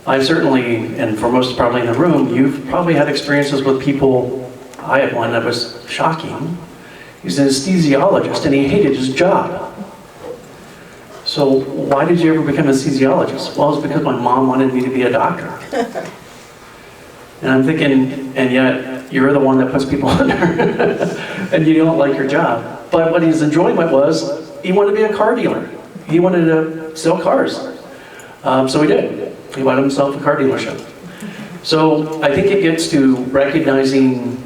I've certainly, and for most probably in the room, you've probably had experiences with people. I had one that was shocking. He's an anesthesiologist and he hated his job. So why did you ever become an anesthesiologist? Well, it's because my mom wanted me to be a doctor. And I'm thinking, and yet you're the one that puts people under and you don't like your job. But what his enjoyment was, he wanted to be a car dealer. He wanted to sell cars. So he did. He bought himself a car dealership. So I think it gets to recognizing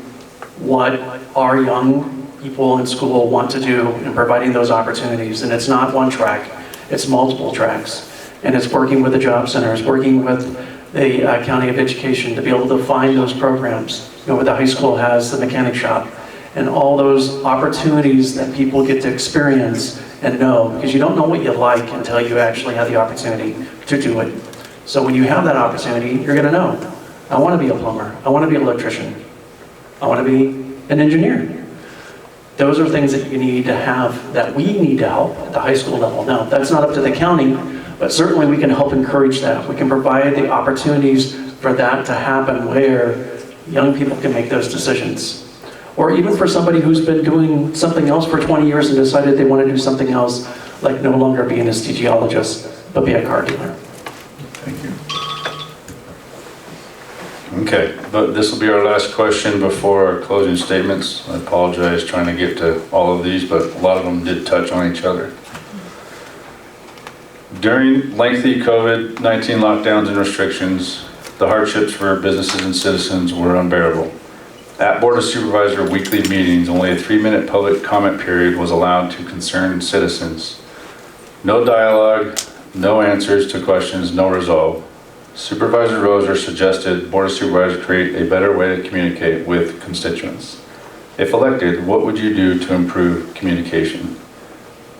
what our young people in school want to do and providing those opportunities. And it's not one track, it's multiple tracks. And it's working with the job centers, working with the County of Education to be able to find those programs. What the high school has, the mechanic shop, and all those opportunities that people get to experience and know, because you don't know what you like until you actually have the opportunity to do it. So when you have that opportunity, you're gonna know, I wanna be a plumber, I wanna be an electrician, I wanna be an engineer. Those are things that you need to have, that we need to help at the high school level. Now, that's not up to the county, but certainly we can help encourage that. We can provide the opportunities for that to happen where young people can make those decisions. Or even for somebody who's been doing something else for 20 years and decided they want to do something else, like no longer be an anesthesiologist, but be a car dealer. Thank you. Okay, but this will be our last question before our closing statements. I apologize trying to get to all of these, but a lot of them did touch on each other. During lengthy COVID-19 lockdowns and restrictions, the hardships for businesses and citizens were unbearable. At Board of Supervisor weekly meetings, only a 3-minute public comment period was allowed to concerned citizens. No dialogue, no answers to questions, no resolve. Supervisor Roser suggested Board of Supervisors create a better way to communicate with constituents. If elected, what would you do to improve communication?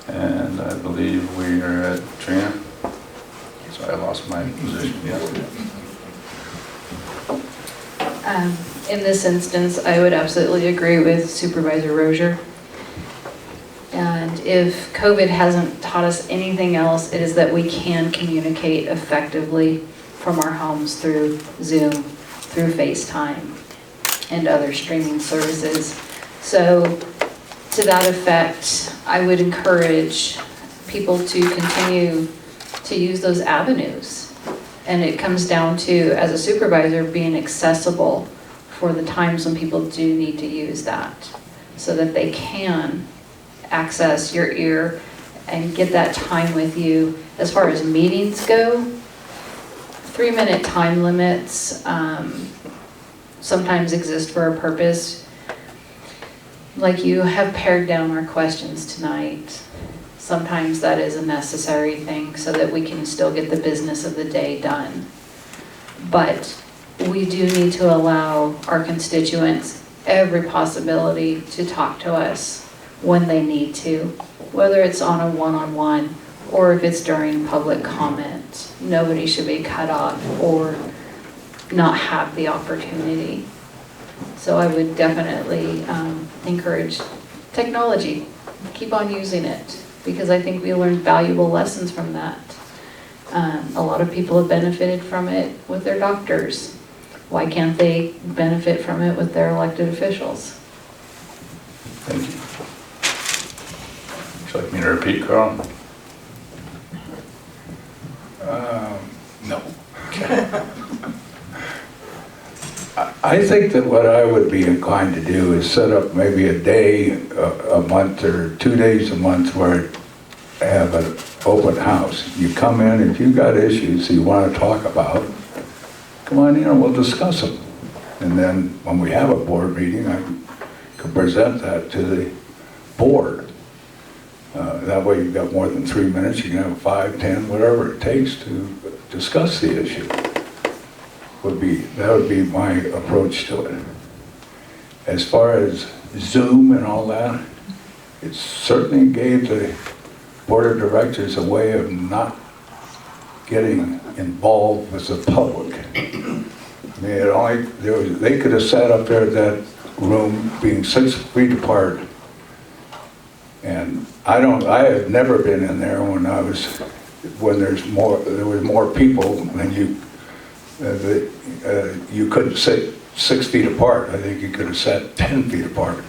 And I believe we are at Trina. Sorry, I lost my position. Yeah. In this instance, I would absolutely agree with Supervisor Rozier. And if COVID hasn't taught us anything else, it is that we can communicate effectively from our homes through Zoom, through FaceTime, and other streaming services. So to that effect, I would encourage people to continue to use those avenues. And it comes down to, as a supervisor, being accessible for the times when people do need to use that, so that they can access your ear and get that time with you. As far as meetings go, 3-minute time limits sometimes exist for a purpose. Like you have pared down our questions tonight. Sometimes that is a necessary thing so that we can still get the business of the day done. But we do need to allow our constituents every possibility to talk to us when they need to, whether it's on a one-on-one or if it's during public comment. Nobody should be cut off or not have the opportunity. So I would definitely encourage technology. Keep on using it, because I think we learned valuable lessons from that. A lot of people have benefited from it with their doctors. Why can't they benefit from it with their elected officials? Thank you. Would you like me to repeat, Carl? No. I think that what I would be inclined to do is set up maybe a day a month or 2 days a month where I have an open house. You come in, if you've got issues you want to talk about, come on in and we'll discuss them. And then when we have a board meeting, I can present that to the board. That way you've got more than 3 minutes, you can have 5, 10, whatever it takes to discuss the issue. That would be my approach to it. As far as Zoom and all that, it certainly gave the board of directors a way of not getting involved with the public. I mean, they could have sat up there in that room being 6 feet apart. And I have never been in there when there was more people than you couldn't sit 6 feet apart. I think you could have sat 10 feet apart.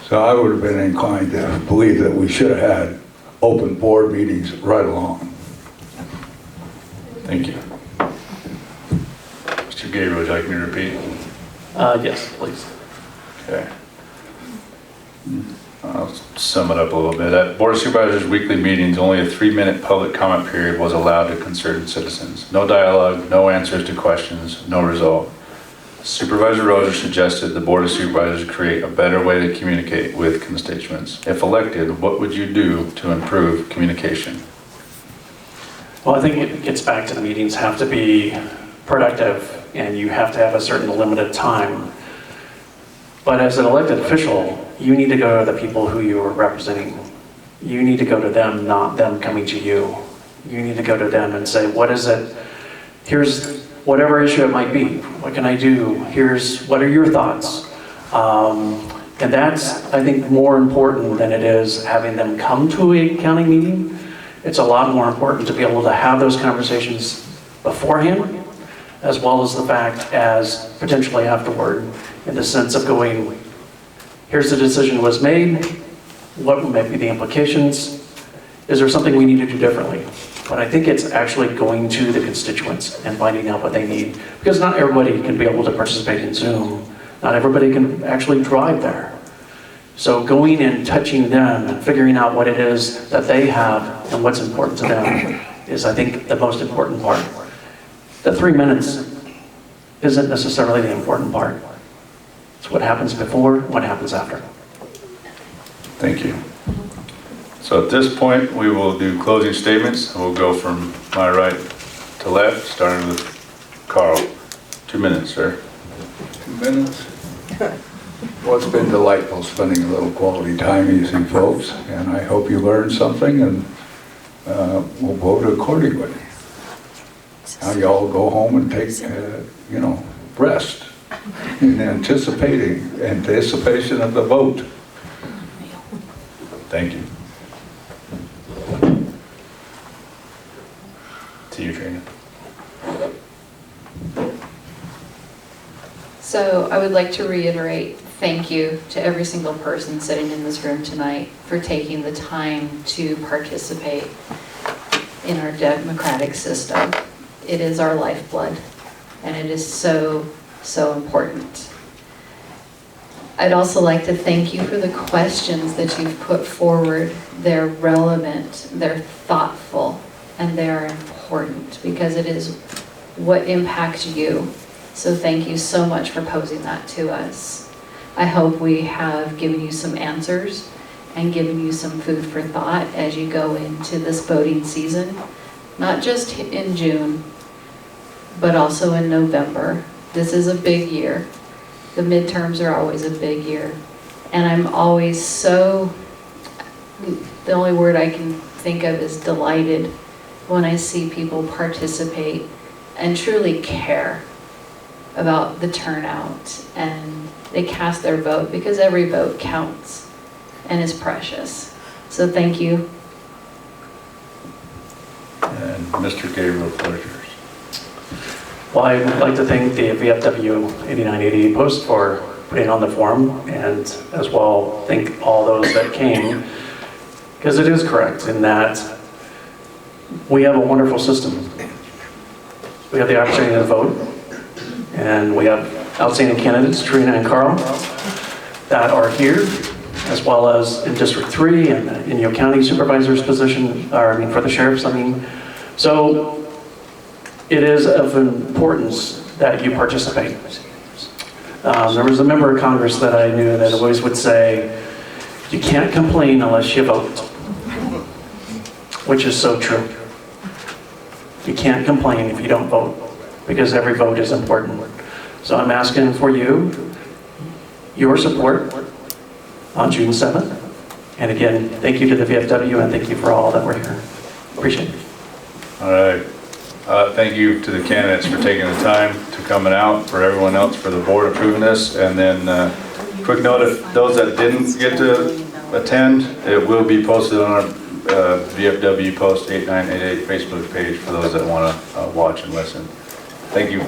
So I would have been inclined to believe that we should have had open board meetings right along. Thank you. Mr. Gabriel, would you like me to repeat? Yes, please. Okay. I'll sum it up a little bit. At Board of Supervisors weekly meetings, only a 3-minute public comment period was allowed to concerned citizens. No dialogue, no answers to questions, no result. Supervisor Roser suggested the Board of Supervisors create a better way to communicate with constituents. If elected, what would you do to improve communication? Well, I think it gets back to the meetings have to be productive, and you have to have a certain limited time. But as an elected official, you need to go to the people who you are representing. You need to go to them, not them coming to you. You need to go to them and say, what is it? Here's whatever issue it might be. What can I do? What are your thoughts? And that's, I think, more important than it is having them come to a county meeting. It's a lot more important to be able to have those conversations beforehand, as well as the fact as potentially afterward, in the sense of going, here's the decision was made, what may be the implications, is there something we need to do differently? But I think it's actually going to the constituents and finding out what they need, because not everybody can be able to participate in Zoom. Not everybody can actually drive there. So going and touching them and figuring out what it is that they have and what's important to them is, I think, the most important part. The 3 minutes isn't necessarily the important part. It's what happens before, what happens after. Thank you. So at this point, we will do closing statements. We'll go from my right to left, starting with Carl. 2 minutes, sir. 2 minutes? Well, it's been delightful spending a little quality time with you folks, and I hope you learned something, and we'll vote accordingly. Now y'all go home and take, rest in anticipation of the vote. Thank you. To you, Trina. So I would like to reiterate thank you to every single person sitting in this room tonight for taking the time to participate in our democratic system. It is our lifeblood, and it is so, so important. I'd also like to thank you for the questions that you've put forward. They're relevant, they're thoughtful, and they're important because it is what impacts you. So thank you so much for posing that to us. I hope we have given you some answers and given you some food for thought as you go into this voting season, not just in June, but also in November. This is a big year. The midterms are always a big year. And I'm always the only word I can think of is delighted when I see people participate and truly care about the turnout, and they cast their vote because every vote counts and is precious. So thank you. And Mr. Gabriel, floor is yours. Well, I would like to thank the VFW 8980 Post for putting on the forum, and as well thank all those that came, because it is correct in that we have a wonderful system. We have the opportunity to vote, and we have outstanding candidates, Trina and Carl, that are here, as well as in District 3 and in your county supervisor's position, for the sheriffs, So it is of importance that you participate. There was a member of Congress that I knew that always would say, you can't complain unless you vote, which is so true. You can't complain if you don't vote, because every vote is important. So I'm asking for your support on June 7th. And again, thank you to the VFW and thank you for all that were here. Appreciate it. All right. Thank you to the candidates for taking the time to coming out, for everyone else for the board approving this. And then quick note, if those that didn't get to attend, it will be posted on our VFW Post 8988 Facebook page for those that want to watch and listen. Thank you.